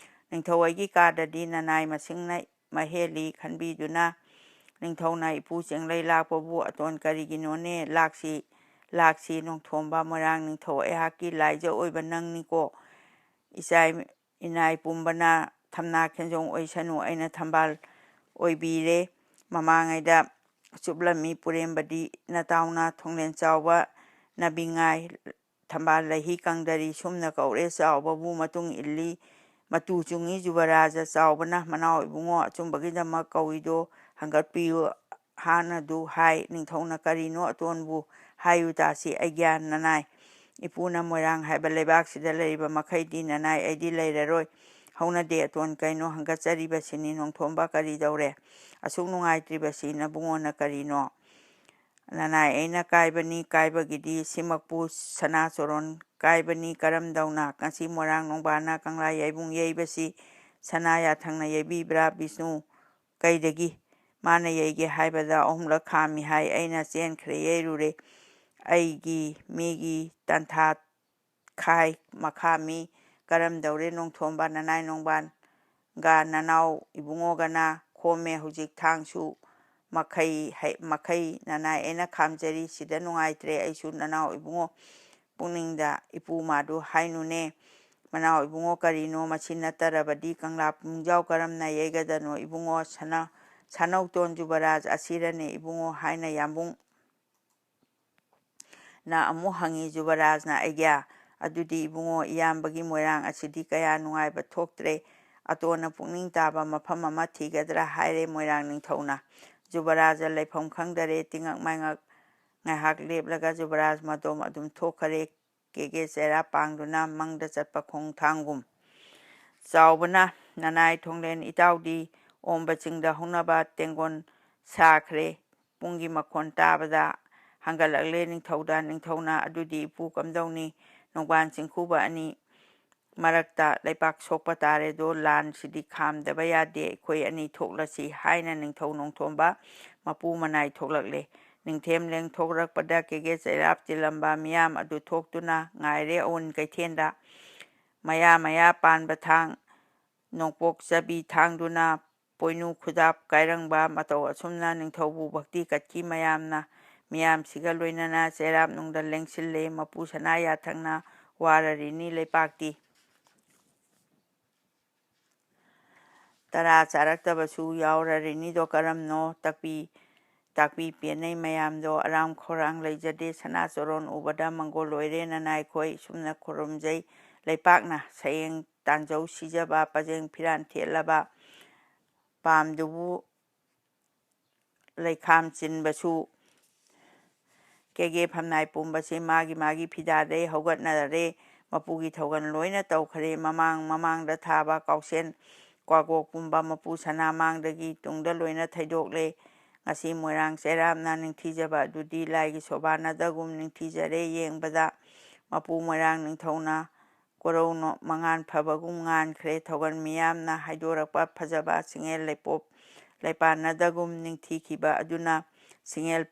ꯅꯤꯡꯊꯧ ꯑꯩꯒꯤ ꯀꯥꯗꯗꯤ ꯅꯅꯥꯏ ꯃꯁꯤꯡꯅ ꯃꯍꯦꯜꯂꯤ ꯈꯟꯕꯤꯗꯨꯅ ꯅꯤꯡꯊꯧꯅ ꯏꯄꯨ ꯆꯦꯡꯂꯩ ꯂꯥꯛꯄꯕꯨ ꯑꯇꯣꯟ ꯀꯔꯤꯒꯤꯅꯣꯅꯦ ꯂꯥꯛꯁꯤ ꯅꯣꯡꯊꯣꯝꯕ ꯃꯣꯏꯔꯥꯡ ꯅꯤꯡꯊꯧ ꯑꯩꯍꯥꯛꯀꯤ ꯂꯥꯏꯖ ꯑꯣꯏꯕ ꯅꯪꯅꯤꯀꯣ ꯏꯅꯥꯏ ꯄꯨꯝꯕꯅ ꯊꯝꯅꯥ ꯈꯦꯟꯖꯣꯡ ꯑꯣꯏꯁꯅꯨ ꯑꯩꯅ ꯊꯝꯕꯥꯜ ꯑꯣꯏꯕꯤꯔꯦ ꯃꯃꯥꯡꯉꯩꯗ ꯆꯨꯞꯂꯝꯃꯤ ꯄꯨꯔꯦꯝꯕꯗꯤ ꯅꯇꯥꯎꯅ ꯊꯣꯡꯂꯦꯟ ꯆꯥꯎꯕ ꯅꯕꯤꯉꯥꯏ ꯊꯝꯕꯥꯜ ꯂꯩꯍꯤ ꯀꯪꯗꯔꯤ ꯁꯨꯝꯅ ꯀꯧꯔꯦ ꯆꯥꯎꯕꯕꯨ ꯃꯇꯨꯡ ꯏꯜꯂꯤ ꯃꯇꯨ ꯆꯨꯡꯉꯤ ꯌꯨꯕꯔꯥꯖ ꯆꯥꯎꯕꯅ ꯃꯅꯥꯎ ꯏꯕꯨꯡꯉꯣ ꯑꯆꯨꯝꯕꯒꯤꯗꯃꯛ ꯀꯧꯏꯗꯣ ꯍꯪꯒꯠꯄꯤꯌꯨ ꯍꯥꯟꯅꯗꯨ ꯍꯥꯏ ꯅꯤꯡꯊꯧꯅ ꯀꯔꯤꯅꯣ ꯑꯇꯣꯟꯕꯨ ꯍꯥꯏꯌꯨ ꯇꯥꯁꯤ ꯑꯩꯒ꯭ꯌꯥ ꯅꯅꯥꯏ ꯏꯄꯨꯅ ꯃꯣꯏꯔꯥꯡ ꯍꯥꯏꯕ ꯂꯩꯕꯥꯛꯁꯤꯗ ꯂꯩꯔꯤꯕ ꯃꯈꯩꯗꯤ ꯅꯅꯥꯏ ꯑꯩꯗꯤ ꯂꯩꯔꯔꯣꯏ ꯍꯧꯅꯗꯦ ꯑꯇꯣꯟ ꯀꯩꯅꯣ ꯍꯪꯒꯠꯆꯔꯤꯕꯁꯤꯅꯤ ꯅꯣꯡꯊꯣꯝꯕ ꯀꯔꯤꯗꯧꯔꯦ ꯑꯁꯨꯛ ꯅꯨꯡꯉꯥꯏꯇ꯭ꯔꯤꯕꯁꯤ ꯅꯕꯨꯡꯉꯣꯅ ꯀꯔꯤꯅꯣ ꯅꯅꯥꯏ ꯑꯩꯅ ꯀꯥꯏꯕꯅꯤ ꯀꯥꯏꯕꯒꯤꯗꯤ ꯁꯤꯃꯛꯄꯨ ꯁꯅꯥꯆꯣꯔꯣꯟ ꯀꯥꯏꯕꯅꯤ ꯀꯔꯝꯗꯧꯅ ꯉꯁꯤ ꯃꯣꯏꯔꯥꯡ ꯅꯣꯡꯕꯥꯟꯅ ꯀꯪꯂꯥ ꯌꯥꯏꯕꯨꯡ ꯌꯩꯕꯁꯤ ꯁꯅꯥ ꯌꯥꯊꯪꯅ ꯌꯩꯕꯤꯕ꯭ꯔꯥ ꯕꯤꯁꯅꯨ ꯀꯩꯗꯒꯤ ꯃꯥꯅꯌꯩꯒꯦ ꯍꯥꯏꯕꯗ 3 ꯈꯥꯝꯃꯤ ꯍꯥꯏ ꯑꯩꯅ ꯆꯦꯟꯈ꯭ꯔꯦ ꯌꯩꯔꯨꯔꯦ ꯑꯩꯒꯤ ꯃꯤꯒꯤ ꯇꯟꯊꯥ ꯈꯥꯏ ꯃꯈꯥꯃꯤ ꯀꯔꯝꯗꯧꯔꯦ ꯅꯣꯡꯊꯣꯝꯕ ꯅꯅꯥꯏ ꯅꯣꯡꯕꯥꯟꯒ ꯅꯅꯥꯎ ꯏꯕꯨꯡꯉꯣꯒꯅ ꯈꯣꯝꯃꯦ ꯍꯧꯖꯤꯛ ꯊꯥꯡꯁꯨ ꯃꯈꯩ ꯅꯅꯥꯏ ꯑꯩꯅ ꯈꯥꯝꯖꯔꯤ ꯁꯤꯗ ꯅꯨꯡꯉꯥꯏꯇ꯭ꯔꯦ ꯑꯩꯁꯨ ꯅꯅꯥꯎ ꯏꯕꯨꯡꯉꯣ ꯄꯨꯛꯅꯤꯡꯗ ꯏꯄꯨ ꯃꯥꯗꯨ ꯍꯥꯏꯅꯨꯅꯦ ꯃꯅꯥꯎ ꯏꯕꯨꯡꯉꯣ ꯀꯔꯤꯅꯣ ꯃꯁꯤ ꯅꯠꯇꯔꯕꯗꯤ ꯀꯪꯂꯥ ꯄꯨꯡꯖꯥꯎ ꯀꯔꯝꯅ ꯌꯩꯒꯗꯅꯣ ꯏꯕꯨꯡꯉꯣ ꯁꯅꯧꯇꯣꯟ ꯌꯨꯕꯔꯥꯖ ꯑꯁꯤꯔꯅꯦ ꯏꯕꯨꯡꯉꯣ ꯍꯥꯏꯅ ꯌꯥꯝꯕꯨꯡ ꯅ ꯑꯃꯨꯛ ꯍꯪꯉꯤ ꯌꯨꯕꯔꯥꯖꯅ ꯑꯩꯒ꯭ꯌꯥ ꯑꯗꯨꯗꯤ ꯏꯕꯨꯡꯉꯣ ꯏꯌꯥꯝꯕꯒꯤ ꯃꯣꯏꯔꯥꯡ ꯑꯁꯤꯗꯤ ꯀꯌꯥ ꯅꯨꯡꯉꯥꯏꯕ ꯊꯣꯛꯇ꯭ꯔꯦ ꯑꯇꯣꯟꯅ ꯄꯨꯛꯅꯤꯡ ꯇꯥꯕ ꯃꯐꯝ ꯑꯃ ꯊꯤꯒꯗ꯭ꯔꯥ ꯍꯥꯏꯔꯦ ꯃꯣꯏꯔꯥꯡ ꯅꯤꯡꯊꯧꯅ ꯌꯨꯕꯔꯥꯖ ꯂꯩꯐꯝ ꯈꯪꯗꯔꯦ ꯇꯤꯉꯛ ꯃꯥꯏꯉꯛ ꯉꯥꯏꯍꯥꯛ ꯂꯦꯞꯂꯒ ꯌꯨꯕꯔꯥꯖ ꯃꯇꯣꯝ ꯑꯗꯨꯝ ꯊꯣꯛꯈꯔꯦ ꯀꯦꯒꯦ ꯆꯩꯔꯥꯞ ꯄꯥꯡꯗꯨꯅ ꯃꯪꯗ ꯆꯠꯄ ꯈꯣꯡꯊꯥꯡꯒꯨꯝ ꯆꯥꯎꯕꯅ ꯅꯅꯥꯏ ꯊꯣꯡꯂꯦꯟ ꯏꯇꯥꯎꯗꯤ ꯑꯣꯝꯕ ꯆꯤꯡꯗ ꯍꯧꯅꯕ ꯇꯦꯡꯒꯣꯟ ꯁꯥꯈ꯭ꯔꯦ ꯄꯨꯡꯒꯤ ꯃꯈꯣꯟ ꯇꯥꯕꯗ ꯍꯪꯒꯠꯂꯛꯂꯦ ꯅꯤꯡꯊꯧꯅ ꯑꯗꯨꯗꯤ ꯏꯄꯨ ꯀꯝꯗꯧꯅꯤ ꯅꯣꯡꯕꯥꯟ ꯆꯤꯡꯈꯨꯕ ꯑꯅꯤ ꯃꯔꯛꯇ ꯂꯩꯄꯥꯛ ꯁꯣꯛꯄ ꯇꯥꯔꯦꯗꯣ ꯂꯥꯟꯁꯤꯗꯤ ꯈꯥꯝꯗꯕ ꯌꯥꯗꯦ ꯑꯩꯈꯣꯏ ꯑꯅꯤ ꯊꯣꯛꯂꯁꯤ ꯍꯥꯏꯅ ꯅꯤꯡꯊꯧ ꯅꯣꯡꯊꯣꯝꯕ ꯃꯄꯨ ꯃꯅꯥꯏ ꯊꯣꯛꯂꯛꯂꯦ ꯅꯤꯡꯊꯦꯝ ꯂꯦꯡꯊꯣꯛꯔꯛꯄꯗ ꯀꯦꯒꯦ ꯆꯩꯔꯥꯞ ꯇꯤꯜꯂꯝꯕ ꯃꯤꯌꯥꯝ ꯑꯗꯨ ꯊꯣꯛꯇꯨꯅ ꯉꯥꯏꯔꯦ ꯑꯎꯟ ꯀꯩꯊꯦꯜꯗ ꯃꯌꯥ ꯄꯥꯟꯕ ꯊꯥꯡ ꯅꯣꯡꯄꯣꯛ ꯆꯕꯤ ꯊꯥꯡꯗꯨꯅ ꯄꯣꯏꯅꯨ ꯈꯨꯗꯥꯞ ꯀꯥꯏꯔꯪꯕ ꯃꯇꯧ ꯑꯁꯨꯝꯅ ꯅꯤꯡꯊꯧꯕꯨ ꯚꯛꯇꯤ ꯀꯠꯈꯤ ꯃꯤꯌꯥꯝꯁꯤꯒ ꯂꯣꯏꯅꯅ ꯆꯩꯔꯥꯞ ꯅꯨꯡꯗ ꯂꯦꯡꯁꯤꯜꯂꯦ ꯃꯄꯨ ꯁꯅꯥ ꯌꯥꯊꯪꯅ ꯋꯥꯔꯔꯤꯅꯤ ꯂꯩꯄꯥꯛꯇꯤ ꯇꯔꯥ ꯆꯥꯔꯛꯇꯕꯁꯨ ꯌꯥꯎꯔꯔꯤꯅꯤꯗꯣ ꯀꯔꯝꯅꯣ ꯇꯥꯛꯄꯤ ꯄꯦꯟꯅꯩ ꯃꯌꯥꯝꯗꯣ ꯑꯔꯥꯝ ꯈꯧꯔꯥꯡ ꯂꯩꯖꯗꯦ ꯁꯅꯥꯆꯣꯔꯣꯟ ꯎꯕꯗ ꯃꯪꯒꯣꯜ ꯑꯣꯏꯔꯦ ꯅꯅꯥꯏꯈꯣꯏ ꯁꯨꯝꯅ ꯈꯨꯔꯨꯝꯖꯩ ꯂꯩꯄꯥꯛꯅ ꯁꯌꯦꯡ ꯇꯥꯟꯖꯧ ꯁꯤꯖꯕ ꯄꯖꯦꯡ ꯐꯤꯔꯥꯟ ꯊꯦꯠꯂꯕ ꯄꯥꯝꯗꯨꯕꯨ ꯂꯩꯈꯥꯝ ꯆꯤꯟꯕꯁꯨ ꯀꯦꯒꯦ ꯐꯝꯅꯥꯏ ꯄꯨꯝꯕꯁꯦ ꯃꯥꯒꯤ ꯐꯤꯗꯥꯗꯩ ꯍꯧꯒꯠꯅꯔꯦ ꯃꯄꯨꯒꯤ ꯊꯧꯒꯜ ꯂꯣꯏꯅ ꯇꯧꯈ꯭ꯔꯦ ꯃꯃꯥꯡꯗ ꯊꯥꯕ ꯀꯥꯎꯁꯦꯟ ꯀ꯭ꯋꯥꯒꯣꯛ ꯄꯨꯝꯕ ꯃꯄꯨ ꯁꯅꯥ ꯃꯥꯡꯗꯒꯤ ꯇꯨꯡꯗ ꯂꯣꯏꯅ ꯊꯩꯗꯣꯛꯂꯦ ꯉꯁꯤ ꯃꯣꯏꯔꯥꯡ ꯆꯩꯔꯥꯞꯅ ꯅꯤꯡꯊꯤꯖꯕ ꯑꯗꯨꯗꯤ ꯂꯥꯏꯒꯤ ꯁꯣꯚꯥꯅꯗꯒꯨꯝ ꯅꯤꯡꯊꯤꯖꯔꯦ ꯌꯦꯡꯕꯗ ꯃꯄꯨ ꯃꯣꯏꯔꯥꯡ ꯅꯤꯡꯊꯧꯅ ꯀꯣꯔꯧ ꯃꯉꯥꯟ ꯐꯕꯒꯨꯝ ꯉꯥꯟꯈ꯭ꯔꯦ ꯊꯧꯒꯜ ꯃꯤꯌꯥꯝꯅ ꯍꯥꯏꯗꯣꯔꯛꯄ ꯐꯖꯕ ꯆꯤꯡꯉꯦꯜ ꯂꯩꯄꯥꯟꯅꯗꯒꯨꯝ ꯅꯤꯡꯊꯤꯈꯤꯕ ꯑꯗꯨꯅ ꯁꯤꯡꯉꯦꯜ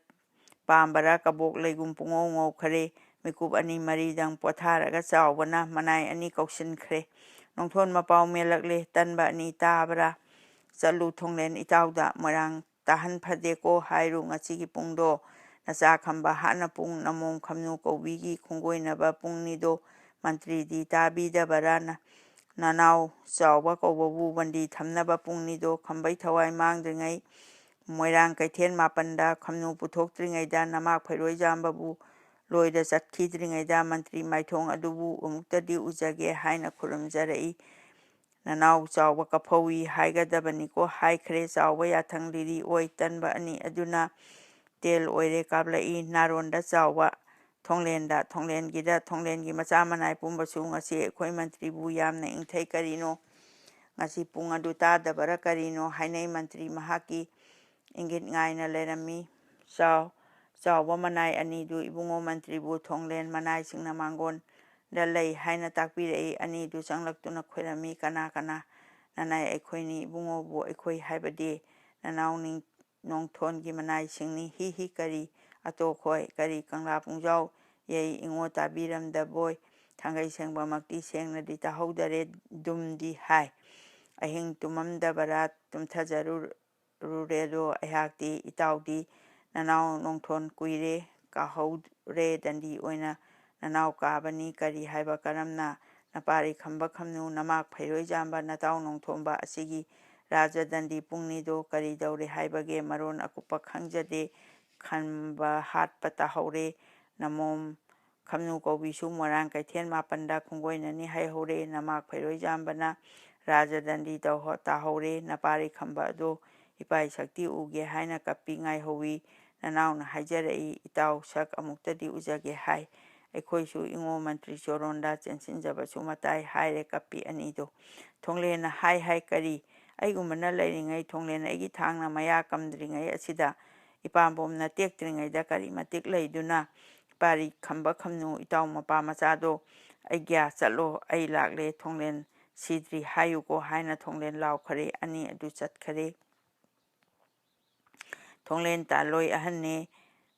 ꯄꯥꯝꯕꯔꯥ ꯀꯕꯣꯛ ꯂꯩꯒꯨꯝ ꯄꯨꯡꯉꯧ ꯉꯧꯈꯔꯦ ꯃꯤꯀꯨꯞ 2-3ꯗꯪ ꯄꯣꯊꯥꯔꯒ ꯆꯥꯎꯕꯅ ꯃꯅꯥꯏ 2 ꯀꯧꯁꯤꯟꯈ꯭ꯔꯦ ꯅꯣꯡꯊꯣꯟ ꯃꯄꯥꯎ ꯃꯦꯜꯂꯛꯂꯦ ꯇꯟꯕ 2 ꯇꯥꯕ꯭ꯔꯥ ꯆꯠꯂꯨ ꯊꯣꯡꯂꯦꯟ ꯏꯇꯥꯎꯗ ꯃꯣꯏꯔꯥꯡ ꯇꯥꯍꯟ ꯐꯗꯦꯀꯣ ꯍꯥꯏꯔꯨ ꯉꯁꯤꯒꯤ ꯄꯨꯡꯗꯣ ꯅꯆꯥ ꯈꯝꯕ ꯍꯥꯠꯅ ꯄꯨꯡ ꯅꯃꯣꯝ ꯈꯝꯅꯨ ꯀꯧꯕꯤꯒꯤ ꯈꯣꯡꯒꯣꯏꯅꯕ ꯄꯨꯡꯅꯤꯗꯣ ꯃꯟꯇ꯭ꯔꯤꯗꯤ ꯇꯥꯕꯤꯗꯕꯔꯥ ꯅꯅꯥꯎ ꯆꯥꯎꯕ ꯀꯧꯕꯕꯨ ꯕꯟꯗꯤ ꯊꯝꯅꯕ ꯄꯨꯡꯅꯤꯗꯣ ꯈꯝꯕꯩ ꯊꯋꯥꯏ ꯃꯥꯡꯗ꯭ꯔꯤꯉꯩ ꯃꯣꯏꯔꯥꯡ ꯀꯩꯊꯦꯜ 4ꯗ ꯈꯝꯅꯨ ꯄꯨꯊꯣꯛꯇ꯭ꯔꯤꯉꯩꯗ ꯅꯃꯥꯛ ꯐꯩꯔꯣꯏꯖꯥꯝꯕꯕꯨ ꯂꯣꯏꯗ ꯆꯠꯈꯤꯗ꯭ꯔꯤꯉꯩꯗ ꯃꯟꯇ꯭ꯔꯤ ꯃꯥꯏꯊꯣꯡ ꯑꯗꯨꯕꯨ ꯑꯃꯨꯛꯇꯗꯤ ꯎꯖꯒꯦ ꯍꯥꯏꯅ ꯈꯨꯔꯨꯝꯖꯔꯛꯏ ꯅꯅꯥꯎ ꯆꯥꯎꯕ ꯀꯐꯧꯏ ꯍꯥꯏꯒꯗꯕꯅꯤꯀꯣ ꯍꯥꯏꯈ꯭ꯔꯦ ꯆꯥꯎꯕ ꯌꯥꯊꯪ ꯂꯤꯔꯤ ꯑꯣꯏ ꯇꯟꯕ 2 ꯑꯗꯨꯅ ꯇꯦꯜ ꯑꯣꯏꯔꯦ ꯀꯥꯞꯂꯛꯏ ꯅꯥꯔꯣꯟꯗ ꯆꯥꯎꯕ ꯊꯣꯡꯂꯦꯟꯒꯤ ꯃꯆꯥ ꯃꯅꯥꯏ ꯄꯨꯝꯕꯁꯨ ꯉꯁꯤ ꯑꯩꯈꯣꯏ ꯃꯟꯇ꯭ꯔꯤꯕꯨ ꯌꯥꯝꯅ ꯏꯪꯊꯩ ꯀꯔꯤꯅꯣ ꯉꯁꯤ ꯄꯨꯡ ꯑꯗꯨ ꯇꯥꯗꯕꯔꯥ ꯀꯔꯤꯅꯣ ꯍꯥꯏꯅꯩ ꯃꯟꯇ꯭ꯔꯤ ꯃꯍꯥꯛꯀꯤ ꯏꯪꯒꯤꯠ ꯉꯥꯏꯅ ꯂꯩꯔꯝꯃꯤ ꯆꯥꯎꯕ ꯃꯅꯥꯏ ꯑꯅꯤꯗꯨ ꯏꯕꯨꯡꯉꯣ ꯃꯟꯇ꯭ꯔꯤꯕꯨ ꯊꯣꯡꯂꯦꯟ ꯃꯅꯥꯏꯁꯤꯡꯅ ꯃꯥꯡꯒꯣꯟꯗ ꯂꯩ ꯍꯥꯏꯅ ꯇꯥꯛꯄꯤꯔꯛꯏ꯫ ꯑꯅꯤꯗꯨ ꯆꯪꯂꯛꯇꯨꯅ ꯈꯣꯏꯔꯝꯃꯤ, "ꯀꯅꯥ ꯀꯅꯥ?" "ꯅꯅꯥꯏ ꯑꯩꯈꯣꯏꯅꯤ ꯏꯕꯨꯡꯉꯣꯕꯨ ꯑꯩꯈꯣꯏ ꯍꯥꯏꯕꯗꯤ ꯅꯅꯥꯎ ꯅꯣꯡꯊꯣꯟꯒꯤ ꯃꯅꯥꯏꯁꯤꯡꯅꯤ꯫ "ꯍꯤ ꯍꯤ ꯀꯔꯤ ꯑꯇꯣꯈꯣꯏ, ꯀꯔꯤ ꯀꯪꯂꯥ ꯄꯨꯡꯖꯥꯎ ꯌꯩ ꯏꯉꯣ ꯇꯥꯕꯤꯔꯝꯗꯕꯣꯏ, ꯊꯥꯡꯒꯩ ꯁꯦꯡꯕꯃꯛꯇꯤ ꯁꯦꯡꯅꯗꯤ ꯇꯥꯍꯧꯗꯔꯦ ꯗꯨꯝꯗꯤ ꯍꯥꯏ꯫ ꯑꯍꯤꯡ ꯇꯨꯝꯃꯝꯗꯕꯔꯥ ꯇꯨꯝꯊꯖꯔꯨꯔꯦꯗꯣ ꯑꯩꯍꯥꯛꯇꯤ꯫ "ꯏꯇꯥꯎꯗꯤ ꯅꯅꯥꯎ ꯅꯣꯡꯊꯣꯟ ꯀꯨꯏꯔꯦ ꯀꯥꯍꯧꯔꯦ, ꯗꯟꯗꯤ ꯑꯣꯏꯅ ꯅꯅꯥꯎ ꯀꯥꯕꯅꯤ꯫ "ꯀꯔꯤ ꯍꯥꯏꯕ ꯀꯔꯝꯅ? "ꯅꯄꯥꯔꯤ ꯈꯝꯕ ꯈꯝꯅꯨ ꯅꯃꯥꯛ ꯐꯩꯔꯣꯏꯖꯥꯝꯕ ꯅꯇꯥꯎ ꯅꯣꯡꯊꯣꯝꯕ ꯑꯁꯤꯒꯤ ꯔꯥꯖ ꯗꯟꯗꯤ ꯄꯨꯡꯅꯤꯗꯣ ꯀꯔꯤꯗꯧꯔꯦ ꯍꯥꯏꯕꯒꯦ? "ꯃꯔꯣꯟ ꯑꯀꯨꯞꯄ ꯈꯪꯖꯗꯦ, ꯈꯟꯕ ꯍꯥꯠꯄ ꯇꯥꯍꯧꯔꯦ꯫ "ꯅꯃꯣꯝ ꯈꯝꯅꯨ ꯀꯧꯕꯤꯁꯨ ꯃꯣꯏꯔꯥꯡ ꯀꯩꯊꯦꯜ ꯹ꯗ ꯈꯨꯡꯒꯣꯏꯅꯅꯤ ꯍꯥꯏꯍꯧꯔꯦ꯫ "ꯅꯃꯥꯛ ꯐꯩꯔꯣꯏꯖꯥꯝꯕꯅ ꯔꯥꯖ ꯗꯟꯗꯤ ꯇꯥꯍꯧꯔꯦ꯫ "ꯅꯄꯥꯔꯤ ꯈꯝꯕ ꯑꯗꯣ ꯏꯄꯥꯏ ꯁꯛꯇꯤ ꯎꯒꯦ ꯍꯥꯏꯅ ꯀꯞꯄꯤ ꯉꯥꯏꯍꯧꯋꯤ꯫ "ꯅꯅꯥꯎꯅ ꯍꯥꯏꯖꯔꯛꯏ, ꯏꯇꯥꯎ ꯁꯛ ꯑꯃꯨꯛꯇꯗꯤ ꯎꯖꯒꯦ ꯍꯥꯏ꯫ "ꯑꯩꯈꯣꯏꯁꯨ ꯏꯉꯣ ꯃꯟꯇ꯭ꯔꯤ ꯆꯣꯔꯣꯟꯗ ꯆꯦꯟꯁꯤꯟꯖꯕꯁꯨ ꯃꯇꯥꯏ" ꯍꯥꯏꯔꯦ ꯀꯞꯄꯤ ꯑꯅꯤꯗꯣ꯫ ꯊꯣꯡꯂꯦꯟꯅ "ꯍꯥꯏ ꯍꯥꯏ ꯀꯔꯤ? ꯑꯩꯒꯨꯝꯕꯅ ꯂꯩꯔꯤꯉꯩ, ꯊꯣꯡꯂꯦꯟ ꯑꯩꯒꯤ ꯊꯥꯡꯅ ꯃꯌꯥ ꯀꯝꯗ꯭ꯔꯤꯉꯩ ꯑꯁꯤꯗ, ꯏꯄꯥꯝꯕꯣꯝꯅ ꯇꯦꯛꯇ꯭ꯔꯤꯉꯩꯗ ꯀꯔꯤ ꯃꯇꯤꯛ ꯂꯩꯗꯨꯅ? "ꯏꯄꯥꯔꯤ ꯈꯝꯕ ꯈꯝꯅꯨ, ꯏꯇꯥꯎ ꯃꯄꯥ ꯃꯆꯥꯗꯣ, ꯑꯩꯒ꯭ꯌꯥ ꯆꯠꯂꯣ, ꯑꯩ ꯂꯥꯛꯂꯦ, ꯊꯣꯡꯂꯦꯟ ꯁꯤꯗ꯭ꯔꯤ ꯍꯥꯏꯌꯨꯀꯣ" ꯍꯥꯏꯅ ꯊꯣꯡꯂꯦꯟ ꯂꯥꯎꯈꯔꯦ꯫ ꯑꯅꯤ ꯑꯗꯨ ꯆꯠꯈꯔꯦ꯫ ꯊꯣꯡꯂꯦꯟ ꯇꯥꯂꯣꯏ ꯑꯍꯟꯅꯦ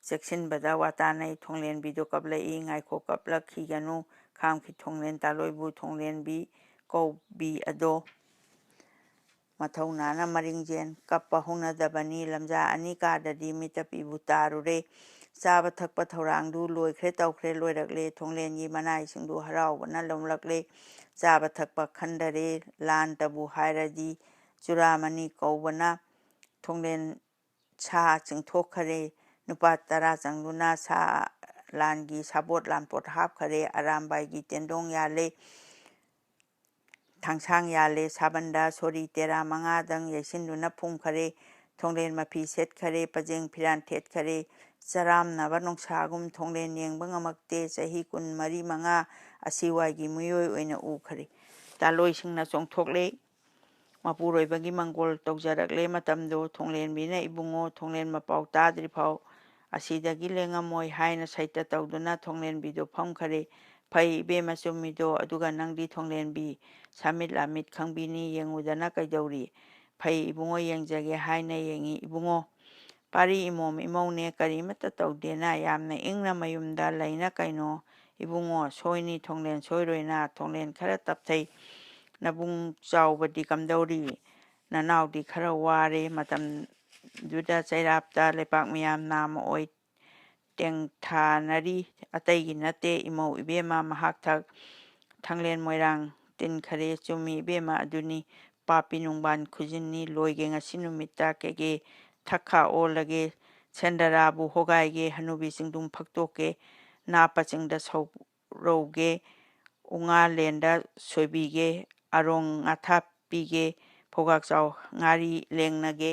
ꯆꯦꯛꯁꯤꯟꯕꯗ ꯋꯥꯇꯥꯅꯩ꯫ ꯊꯣꯡꯂꯦꯟꯕꯤꯗꯣ ꯀꯞꯂꯛꯏ꯫ "ꯉꯥꯏꯈꯣ, ꯀꯞꯂꯛꯈꯤꯒꯅꯨ" ꯈꯥꯝꯈꯤ ꯊꯣꯡꯂꯦꯟ ꯇꯥꯂꯣꯏꯕꯨ꯫ "ꯊꯣꯡꯂꯦꯟꯕꯤ ꯀꯧꯕꯤ ꯑꯗꯣ ꯃꯊꯧꯅꯥꯅ ꯃꯔꯤꯡꯖꯦꯟ ꯀꯞꯄ ꯍꯧꯅꯗꯕꯅꯤ꯫ ꯂꯝꯖꯥ ꯑꯅꯤ ꯀꯥꯗꯗꯤ ꯃꯤꯠꯇꯄꯤꯕꯨ ꯇꯥꯔꯨꯔꯦ꯫ ꯆꯥꯕ ꯊꯛꯄ ꯊꯧꯔꯥꯡꯗꯨ ꯂꯣꯏꯈ꯭ꯔꯦ ꯇꯧꯈ꯭ꯔꯦ ꯂꯣꯏꯔꯛꯂꯦ꯫ ꯊꯣꯡꯂꯦꯟꯒꯤ ꯃꯅꯥꯏꯁꯤꯡꯗꯨ ꯍꯔꯥꯎꯕꯅ ꯂꯝꯂꯛꯂꯦ꯫ ꯆꯥꯕ ꯊꯛꯄ ꯈꯟꯗꯔꯦ꯫ ꯂꯥꯟꯇꯕꯨ ꯍꯥꯏꯔꯗꯤ ꯆꯨꯔꯥꯃꯅꯤ ꯀꯧꯕꯅ ꯊꯣꯡꯂꯦꯟ ꯁꯥ ꯆꯤꯡꯊꯣꯛꯈꯔꯦ꯫ ꯅꯨꯄꯥ 10 ꯆꯪꯗꯨꯅ ꯁꯥ ꯂꯥꯟꯒꯤ ꯁꯥꯕꯣꯠ ꯂꯥꯟꯄꯣꯠ ꯍꯥꯞꯈꯔꯦ꯫ ꯑꯔꯥꯝꯕꯥꯏꯒꯤ ꯇꯦꯟꯗꯣꯡ ꯌꯥꯜꯂꯦ, ꯊꯥꯡꯁꯥꯡ ꯌꯥꯜꯂꯦ꯫ ꯁꯥꯕꯟꯗ ꯁꯣꯔꯤ ꯇꯦꯔꯥ 5ꯗꯪ ꯌꯩꯁꯤꯟꯗꯨꯅ ꯐꯨꯝꯈꯔꯦ꯫ ꯊꯣꯡꯂꯦꯟ ꯃꯐꯤ ꯁꯦꯠꯈꯔꯦ, ꯄꯖꯦꯡ ꯐꯤꯔꯥꯟ ꯊꯦꯠꯈꯔꯦ꯫ ꯆꯔꯥꯝꯅꯕ ꯅꯨꯡꯁꯥꯒꯨꯝ ꯊꯣꯡꯂꯦꯟ ꯌꯦꯡꯕ ꯉꯝꯃꯛꯇꯦ꯫ ꯆꯍꯤ 24-25 ꯑꯁꯤꯋꯥꯏꯒꯤ ꯃꯤꯑꯣꯏ ꯑꯣꯏꯅ ꯎꯈꯔꯦ꯫ ꯇꯥꯂꯣꯏꯁꯤꯡꯅ ꯆꯣꯡꯊꯣꯛꯂꯦ꯫ ꯃꯄꯨꯔꯣꯏꯕꯒꯤ ꯃꯪꯒꯣꯜ ꯇꯧꯖꯔꯛꯂꯦ ꯃꯇꯝꯗꯣ꯫ ꯊꯣꯡꯂꯦꯟꯕꯤꯅ "ꯏꯕꯨꯡꯉꯣ, ꯊꯣꯡꯂꯦꯟ ꯃꯄꯥꯎ ꯇꯥꯗ꯭ꯔꯤꯐꯥꯎ ꯑꯁꯤꯗꯒꯤ ꯂꯦꯡꯉꯝꯃꯣꯏ" ꯍꯥꯏꯅ ꯁꯩꯇ ꯇꯧꯗꯨꯅ ꯊꯣꯡꯂꯦꯟꯕꯤꯗꯣ ꯐꯝꯈꯔꯦ꯫ "ꯐꯩ ꯏꯕꯦꯝꯃ, ꯆꯨꯝꯃꯤꯗꯣ꯫ ꯑꯗꯨꯒ ꯅꯪꯗꯤ ꯊꯣꯡꯂꯦꯟꯕꯤ, ꯁꯥꯃꯤꯠ ꯂꯥꯃꯤꯠ ꯈꯪꯕꯤꯅꯤ, ꯌꯦꯡꯉꯨꯗꯅ ꯀꯩꯗꯧꯔꯤ?" "ꯐꯩ ꯏꯕꯨꯡꯉꯣ, ꯌꯦꯡꯖꯒꯦ" ꯍꯥꯏꯅ ꯌꯦꯡꯉꯤ꯫ "ꯏꯕꯨꯡꯉꯣ, ꯄꯥꯔꯤ ꯏꯃꯣꯝ ꯏꯃꯧꯅꯦ, ꯀꯔꯤꯃꯠꯇ ꯇꯧꯗꯦꯅ, ꯌꯥꯝꯅ ꯏꯪꯅ ꯃꯌꯨꯝꯗ ꯂꯩꯅ ꯀꯩꯅꯣ?" "ꯏꯕꯨꯡꯉꯣ, ꯁꯣꯏꯅꯤ ꯊꯣꯡꯂꯦꯟ, ꯁꯣꯏꯔꯣꯏꯅ." ꯊꯣꯡꯂꯦꯟ ꯈꯔ ꯇꯞꯊꯩ꯫ "ꯅꯕꯨꯡ ꯆꯥꯎꯕꯗꯤ ꯀꯝꯗꯧꯔꯤ? ꯅꯅꯥꯎꯗꯤ ꯈꯔ ꯋꯥꯔꯦ." ꯃꯇꯝꯗꯨꯗ ꯆꯩꯔꯥꯞꯇ ꯂꯩꯄꯥꯛ ꯃꯌꯥꯝ ꯅꯥꯝꯃ ꯑꯣꯏ ꯇꯦꯡꯊꯥꯅꯔꯤ꯫ "ꯑꯇꯩꯒꯤ ꯅꯠꯇꯦ ꯏꯃꯧ ꯏꯕꯦꯝꯃ, ꯃꯍꯥꯛ ꯊꯪꯂꯦꯟ ꯃꯣꯏꯔꯥꯡ ꯇꯤꯟꯈꯔꯦ." "ꯆꯨꯝꯃꯤ ꯏꯕꯦꯝꯃ, ꯑꯗꯨꯅꯤ ꯄꯥꯄꯤ ꯅꯨꯡꯕꯥꯟ ꯈꯨꯖꯤꯟꯅꯤ꯫ ꯂꯣꯏꯒꯦ ꯉꯁꯤ ꯅꯨꯃꯤꯠꯇ, ꯀꯦꯀꯦ ꯊꯛꯈꯥ ꯑꯣꯜꯂꯒꯦ, ꯁꯦꯟꯗꯔꯥꯕꯨ ꯍꯣꯒꯥꯏꯒꯦ, ꯍꯅꯨꯕꯤ ꯆꯤꯡꯗꯨꯝ ꯐꯛꯇꯣꯛꯀꯦ, ꯅꯥꯄ ꯆꯤꯡꯗ ꯁꯧꯔꯧꯒꯦ, ꯎꯉꯥꯂꯦꯟꯗ ꯁꯣꯏꯕꯤꯒꯦ, ꯑꯔꯣꯡ ꯉꯥꯊꯥ ꯄꯤꯒꯦ, ꯐꯧꯒꯥꯛꯆꯥꯎ ꯉꯥꯔꯤ ꯂꯦꯡꯅꯒꯦ,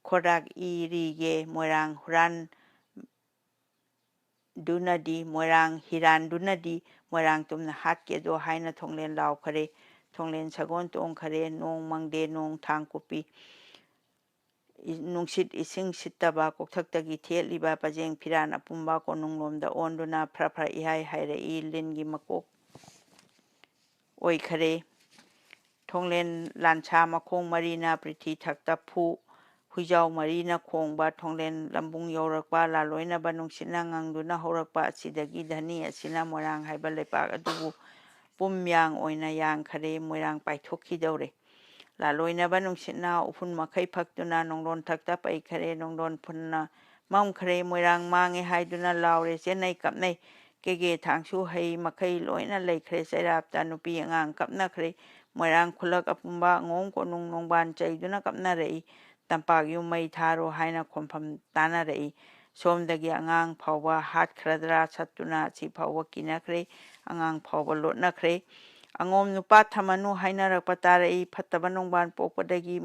ꯈꯣꯔꯗꯥꯛ ꯏꯔꯤꯒꯦ, ꯃꯣꯏꯔꯥꯡ ꯍꯤꯔꯥꯟꯗꯨꯅꯗꯤ ꯃꯣꯏꯔꯥꯡ ꯇꯨꯝꯅ ꯍꯥꯠꯀꯦꯗꯣ" ꯍꯥꯏꯅ ꯊꯣꯡꯂꯦꯟ ꯂꯥꯎꯈꯔꯦ꯫ ꯊꯣꯡꯂꯦꯟ ꯁꯒꯣꯜ ꯇꯣꯡꯈꯔꯦ꯫ ꯅꯣꯡ ꯃꯪꯗꯦ, ꯅꯣꯡ ꯊꯥꯡ ꯀꯨꯞꯄꯤ, ꯅꯨꯡꯁꯤꯠ ꯏꯁꯤꯡ ꯁꯤꯠꯇꯕ, ꯀꯣꯛꯊꯛꯇꯒꯤ ꯊꯦꯠꯂꯤꯕ ꯄꯖꯦꯡ ꯐꯤꯔꯥꯟ ꯑꯄꯨꯝꯕ ꯀꯣꯅꯨꯡꯂꯣꯝꯗ ꯑꯣꯟꯗꯨꯅ ꯐ꯭ꯔ ꯐ꯭ꯔ ꯏꯍꯥꯏ ꯍꯥꯏꯔꯛꯏ꯫ ꯂꯤꯟꯒꯤ ꯃꯀꯣꯛ ꯑꯣꯏꯈꯔꯦ꯫ ꯊꯣꯡꯂꯦꯟ ꯂꯥꯟꯁꯥ ꯃꯈꯣꯡ 4ꯅ ꯄ꯭ꯔꯤꯊꯤ ꯊꯛꯇ ꯐꯨ, ꯍꯨꯏꯖꯥꯎ 4ꯅ ꯈꯣꯡꯕ, ꯊꯣꯡꯂꯦꯟ ꯂꯝꯕꯨꯡ ꯌꯧꯔꯛꯄ, ꯂꯥꯜꯂꯣꯏꯅꯕ ꯅꯨꯡꯁꯤꯠꯅ ꯉꯪꯗꯨꯅ ꯍꯧꯔꯛꯄ, ꯑꯁꯤꯗꯒꯤ ꯙꯅꯤ ꯑꯁꯤꯅ ꯃꯣꯏꯔꯥꯡ ꯍꯥꯏꯕ ꯂꯩꯄꯥꯛ ꯑꯗꯨꯕꯨ ꯄꯨꯝꯌꯥꯡ ꯑꯣꯏꯅ ꯌꯥꯟꯈꯔꯦ꯫ ꯃꯣꯏꯔꯥꯡ ꯄꯥꯏꯊꯣꯛꯈꯤꯗꯧꯔꯦ꯫ ꯂꯥꯜꯂꯣꯏꯅꯕ ꯅꯨꯡꯁꯤꯠꯅ ꯎꯐꯨꯟ ꯃꯈꯩ ꯐꯛꯇꯨꯅ ꯅꯣꯡꯗꯣꯟꯊꯛꯇ ꯄꯩꯈꯔꯦ꯫ ꯅꯣꯡꯗꯣꯟ ꯐꯨꯟꯅ ꯃꯝꯈꯔꯦ꯫ ꯃꯣꯏꯔꯥꯡ ꯃꯥꯡꯉꯦ ꯍꯥꯏꯗꯨꯅ ꯂꯥꯎꯔꯦ, ꯆꯦꯟꯅꯩ ꯀꯞꯅꯩ꯫ ꯀꯦꯀꯦ ꯊꯥꯡꯁꯨ ꯍꯩ ꯃꯈꯩ ꯂꯣꯏꯅ ꯂꯩꯈ꯭ꯔꯦ ꯆꯩꯔꯥꯞꯇ꯫ ꯅꯨꯄꯤ ꯑꯉꯥꯡ ꯀꯞꯅꯈ꯭ꯔꯦ꯫ ꯃꯣꯏꯔꯥꯡ ꯈꯨꯜꯂꯛ ꯑꯄꯨꯝꯕ ꯑꯉꯣꯝ ꯀꯣꯅꯨꯡ ꯅꯣꯡꯕꯥꯟ ꯆꯩꯗꯨꯅ ꯀꯞꯅꯔꯛꯏ꯫ ꯇꯝꯄꯥꯛ ꯌꯨꯝ ꯃꯩ ꯊꯥꯔꯣ ꯍꯥꯏꯅ ꯈꯣꯟꯐꯝ ꯇꯥꯅꯔꯛꯏ꯫ ꯁꯣꯝꯗꯒꯤ ꯑꯉꯥꯡ ꯐꯥꯎꯕ ꯍꯥꯠꯈ꯭ꯔꯗ꯭ꯔꯥ ꯁꯠꯇꯨꯅ ꯑꯁꯤ ꯐꯥꯎꯕ ꯀꯤꯅꯈ꯭ꯔꯦ꯫ ꯑꯉꯥꯡ ꯐꯥꯎꯕ ꯂꯣꯠꯅꯈ꯭ꯔꯦ꯫ ꯑꯉꯣꯝ ꯅꯨꯄꯥ ꯊꯝꯃꯅꯨ ꯍꯥꯏꯅꯔꯛꯄ ꯇꯥꯔꯛꯏ꯫ ꯐꯠꯇꯕ ꯅꯣꯡꯕꯥꯟ ꯄꯣꯛꯄꯗꯒꯤ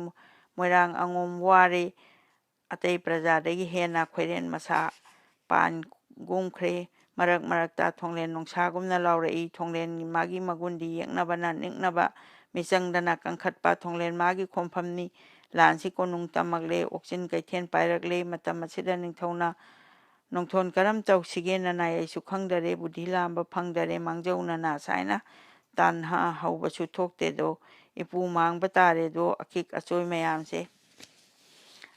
ꯃꯣꯏꯔꯥꯡ ꯑꯉꯣꯝ ꯋꯥꯔꯦ꯫ ꯑꯇꯩ ꯄ꯭ꯔꯖꯥꯗꯒꯤ ꯍꯦꯟꯅ ꯈꯣꯏꯔꯦꯟ ꯃꯁꯥ ꯄꯥꯟꯒꯨꯝꯈ꯭ꯔꯦ꯫ ꯃꯔꯛ ꯃꯔꯛꯇ ꯊꯣꯡꯂꯦꯟ ꯅꯨꯡꯁꯥꯒꯨꯝꯅ ꯂꯥꯎꯔꯛꯏ꯫ ꯊꯣꯡꯂꯦꯟ ꯃꯥꯒꯤ ꯃꯒꯨꯟꯗꯤ ꯌꯦꯛꯅꯕꯅ ꯅꯤꯛꯅꯕ, ꯃꯤꯆꯪꯗꯅ ꯀꯟꯈꯠꯄ꯫ ꯊꯣꯡꯂꯦꯟ ꯃꯥꯒꯤ ꯈꯣꯡꯐꯝꯅꯤ꯫ ꯂꯥꯟꯁꯤ ꯀꯣꯅꯨꯡ ꯇꯝꯃꯛꯂꯦ꯫ ꯑꯣꯛꯆꯤꯟ ꯀꯩꯊꯦꯜ ꯄꯥꯏꯔꯛꯂꯦ꯫ ꯃꯇꯝ ꯑꯁꯤꯗ ꯅꯤꯡꯊꯧꯅ ꯅꯣꯡꯊꯣꯟ ꯀꯔꯝ ꯇꯧꯁꯤꯒꯦ ꯅꯅꯥꯏ ꯑꯩꯁꯨ ꯈꯪꯗꯔꯦ ꯕꯨꯙꯤ ꯂꯥꯝꯕ ꯐꯪꯗꯔꯦ ꯃꯥꯡꯖꯧꯅꯅ ꯁꯥꯏꯅ ꯇꯥꯟꯅꯍꯧꯕꯁꯨ ꯊꯣꯛꯇꯦꯗꯣ ꯏꯄꯨ ꯃꯥꯡꯕ ꯇꯥꯔꯦꯗꯣ ꯑꯀꯤꯛ ꯑꯆꯣꯏ ꯃꯌꯥꯝꯁꯦ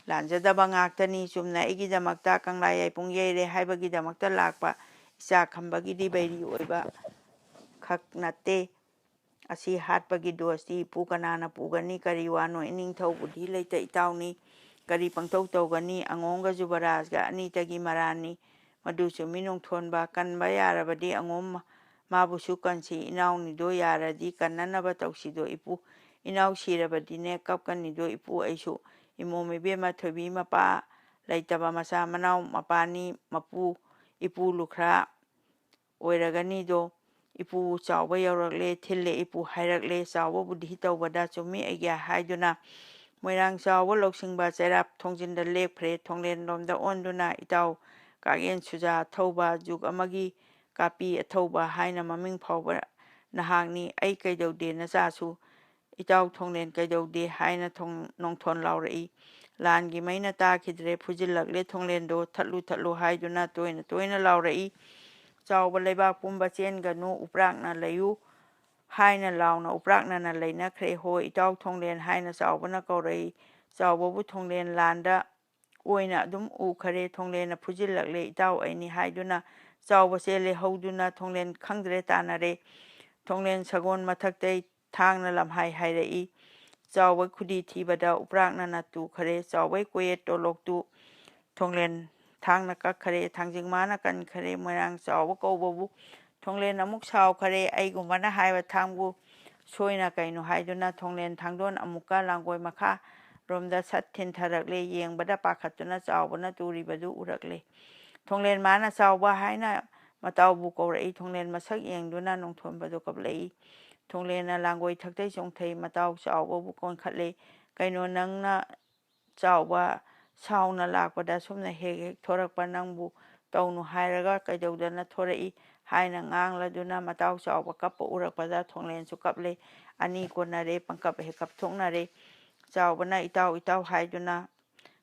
ꯂꯥꯟꯖꯗꯕ ꯉꯥꯛꯇꯅꯤ ꯆꯨꯝꯅ ꯑꯩꯒꯤꯗꯃꯛꯇ ꯀꯪꯂꯥ ꯌꯥꯏꯄꯨꯡ ꯌꯩꯔꯦ ꯍꯥꯏꯕꯒꯤꯗꯃꯛꯇ ꯂꯥꯛꯄ ꯏꯆꯥ ꯈꯝꯕꯒꯤꯗꯤ ꯕꯩꯔꯤ ꯑꯣꯏꯕ ꯈꯛ ꯅꯠꯇꯦ ꯑꯁꯤ ꯍꯥꯠꯄꯒꯤ ꯗꯣꯁꯇꯤ ꯏꯄꯨ ꯀꯅꯥꯅ ꯄꯨꯒꯅꯤ ꯀꯔꯤ ꯋꯥꯅꯣ ꯏꯅꯤꯡꯊꯧ ꯕꯨꯙꯤ ꯂꯩꯇ ꯏꯇꯥꯎꯅꯤ ꯀꯔꯤ ꯄꯪꯇꯧ ꯇꯧꯒꯅꯤ ꯑꯉꯣꯝꯒ ꯖꯨꯕꯔꯥꯖꯒ ꯑꯅꯤꯇꯒꯤ ꯃꯔꯥꯟꯅꯤ ꯃꯗꯨ ꯆꯨꯝꯃꯤ ꯅꯣꯡꯊꯣꯟꯕ ꯀꯟꯕ ꯌꯥꯔꯕꯗꯤ ꯑꯉꯣꯝ ꯃꯥꯕꯨꯁꯨ ꯀꯟꯁꯤ ꯏꯅꯥꯎꯅꯤꯗꯣ ꯌꯥꯔꯗꯤ ꯀꯟꯅꯅꯕ ꯇꯧꯁꯤꯗꯣ ꯏꯄꯨ ꯏꯅꯥꯎ ꯁꯤꯔꯕꯗꯤꯅꯦ ꯀꯞꯀꯅꯤꯗꯣ ꯏꯄꯨ ꯑꯩꯁꯨ ꯏꯃꯣꯝ ꯏꯕꯦꯝꯃ ꯊꯣꯏꯕꯤ ꯃꯄꯥ ꯂꯩꯇꯕ ꯃꯆꯥ ꯃꯅꯥꯎ ꯃꯄꯥꯅꯤ ꯃꯄꯨ ꯏꯄꯨ ꯂꯨꯈ꯭ꯔꯥ ꯑꯣꯏꯔꯒꯅꯤꯗꯣ ꯏꯄꯨ ꯆꯥꯎꯕ ꯌꯧꯔꯛꯂꯦ ꯊꯤꯜꯂꯦ ꯏꯄꯨ ꯍꯥꯏꯔꯛꯂꯦ ꯆꯥꯎꯕ ꯕꯨꯙꯤ ꯇꯧꯕꯗ ꯆꯨꯝꯃꯤ ꯑꯩꯒ꯭ꯌꯥ ꯍꯥꯏꯗꯨꯅ ꯃꯣꯏꯔꯥꯡ ꯆꯥꯎꯕ ꯂꯧꯁꯤꯡꯕ ꯆꯩꯔꯥꯞ ꯊꯣꯡꯖꯤꯟꯗ ꯂꯦꯞꯈ꯭ꯔꯦ ꯊꯣꯡꯂꯦꯟꯂꯣꯝꯗ ꯑꯣꯟꯗꯨꯅ ꯏꯇꯥꯎ ꯀꯥꯛꯌꯦꯟ ꯁꯨꯖꯥ ꯑꯊꯧꯕ ꯖꯨꯛ ꯑꯃꯒꯤ ꯀꯥꯄꯤ ꯑꯊꯧꯕ ꯍꯥꯏꯅ ꯃꯃꯤꯡ ꯐꯥꯎꯕ ꯅꯍꯥꯛꯅꯤ ꯑꯩ ꯀꯩꯗꯧꯗꯦ ꯅꯆꯥꯁꯨ ꯏꯇꯥꯎ ꯊꯣꯡꯂꯦꯟ ꯀꯩꯗꯧꯗꯦ ꯍꯥꯏꯅ ꯅꯣꯡꯊꯣꯟ ꯂꯥꯎꯔꯛꯏ ꯂꯥꯟꯒꯤ ꯃꯩꯅ ꯇꯥꯈꯤꯗ꯭ꯔꯦ ꯐꯨꯖꯤꯜꯂꯛꯂꯦ ꯊꯣꯡꯂꯦꯟꯗꯣ ꯊꯠꯂꯨ ꯊꯠꯂꯨ ꯍꯥꯏꯗꯨꯅ ꯇꯣꯏꯅ ꯇꯣꯏꯅ ꯂꯥꯎꯔꯛꯏ ꯆꯥꯎꯕ ꯂꯩꯕꯥꯛ ꯄꯨꯝꯕ ꯆꯦꯟꯒꯅꯨ ꯎꯄ꯭ꯔꯥꯛꯅ ꯂꯩꯌꯨ ꯍꯥꯏꯅ ꯂꯥꯎꯅ ꯎꯄ꯭ꯔꯥꯛꯅꯅ ꯂꯩꯅꯈ꯭ꯔꯦ ꯍꯣꯏ ꯏꯇꯥꯎ ꯊꯣꯡꯂꯦꯟ ꯍꯥꯏꯅ ꯆꯥꯎꯕꯅ ꯀꯧꯔꯛꯏ ꯆꯥꯎꯕꯕꯨ ꯊꯣꯡꯂꯦꯟ ꯂꯥꯟꯗ ꯑꯣꯏꯅ ꯑꯗꯨꯝ ꯎꯈꯔꯦ ꯊꯣꯡꯂꯦꯟꯅ ꯐꯨꯖꯤꯜꯂꯛꯂꯦ ꯏꯇꯥꯎ ꯑꯩꯅꯤ ꯍꯥꯏꯗꯨꯅ ꯆꯥꯎꯕꯁꯦ ꯂꯩꯍꯧꯗꯨꯅ ꯊꯣꯡꯂꯦꯟ ꯈꯪꯗ꯭ꯔꯦ ꯇꯥꯟꯅꯔꯦ ꯊꯣꯡꯂꯦꯟ ꯁꯒꯣꯜ ꯃꯊꯛꯇꯩ ꯊꯥꯡꯅ ꯂꯝꯍꯥꯏ ꯍꯥꯏꯔꯛꯏ ꯆꯥꯎꯕ ꯈꯨꯗꯤ ꯊꯤꯕꯗ ꯎꯄ꯭ꯔꯥꯛꯅꯅ ꯇꯨꯈꯔꯦ ꯆꯥꯎꯕꯩ ꯀꯣꯌꯦꯠ ꯇꯣꯂꯣꯛꯇꯨ ꯊꯣꯡꯂꯦꯟ ꯊꯥꯡꯅ ꯀꯛꯈꯔꯦ ꯊꯥꯡꯖꯤꯡ ꯃꯥꯅ ꯀꯟꯈꯔꯦ ꯃꯣꯏꯔꯥꯡ ꯆꯥꯎꯕ ꯀꯧꯕꯕꯨ ꯊꯣꯡꯂꯦꯟ ꯑꯃꯨꯛ ꯁꯥꯎꯈꯔꯦ ꯑꯩꯒꯨꯝꯕꯅ ꯍꯥꯏꯕ ꯊꯥꯡꯕꯨ ꯁꯣꯏꯅ ꯀꯩꯅꯣ ꯍꯥꯏꯗꯨꯅ ꯊꯣꯡꯂꯦꯟ ꯊꯥꯡꯗꯣꯟ ꯑꯃꯨꯛꯀ ꯂꯥꯡꯒꯣꯏ ꯃꯈꯥ ꯔꯣꯝꯗ ꯁꯠ ꯊꯤꯟꯊꯔꯛꯂꯦ ꯌꯦꯡꯕꯗ ꯄꯥꯈꯠꯇꯨꯅ ꯆꯥꯎꯕꯅ ꯇꯨꯔꯤꯕꯗꯨ ꯎꯔꯛꯂꯦ ꯊꯣꯡꯂꯦꯟ ꯃꯥꯅ ꯆꯥꯎꯕ ꯍꯥꯏꯅ ꯃꯇꯥꯎꯕꯨ ꯀꯧꯔꯛꯏ ꯊꯣꯡꯂꯦꯟ ꯃꯁꯛ ꯌꯦꯡꯗꯨꯅ ꯅꯣꯡꯊꯣꯟꯕꯗꯨ ꯀꯞꯂꯛꯏ ꯊꯣꯡꯂꯦꯟꯅ ꯂꯥꯡꯒꯣꯏ ꯊꯛꯇꯩ ꯆꯣꯡꯊꯩ ꯃꯇꯥꯎ ꯆꯥꯎꯕꯕꯨ ꯀꯣꯟꯈꯠꯂꯦ ꯀꯩꯅꯣ ꯅꯪꯅ ꯆꯥꯎꯕ ꯁꯥꯎꯅ ꯂꯥꯛꯄꯗ ꯁꯨꯝꯅ ꯍꯦꯛ ꯍꯦꯛ ꯊꯣꯔꯛꯄ ꯅꯪꯕꯨ ꯇꯧꯅꯨ ꯍꯥꯏꯔꯒ ꯀꯩꯗꯧꯗꯅ ꯊꯣꯔꯛꯏ ꯍꯥꯏꯅ ꯉꯥꯡꯂꯗꯨꯅ ꯃꯇꯥꯎ ꯆꯥꯎꯕ ꯀꯞꯄ ꯎꯔꯛꯄꯗ ꯊꯣꯡꯂꯦꯟꯁꯨ ꯀꯞꯂꯦ ꯑꯅꯤ ꯀꯣꯟꯅꯔꯦ ꯄꯪꯀꯞ ꯍꯦꯛ ꯀꯞꯊꯣꯛꯅꯔꯦ ꯆꯥꯎꯕꯅ ꯏꯇꯥꯎ ꯏꯇꯥꯎ ꯍꯥꯏꯗꯨꯅ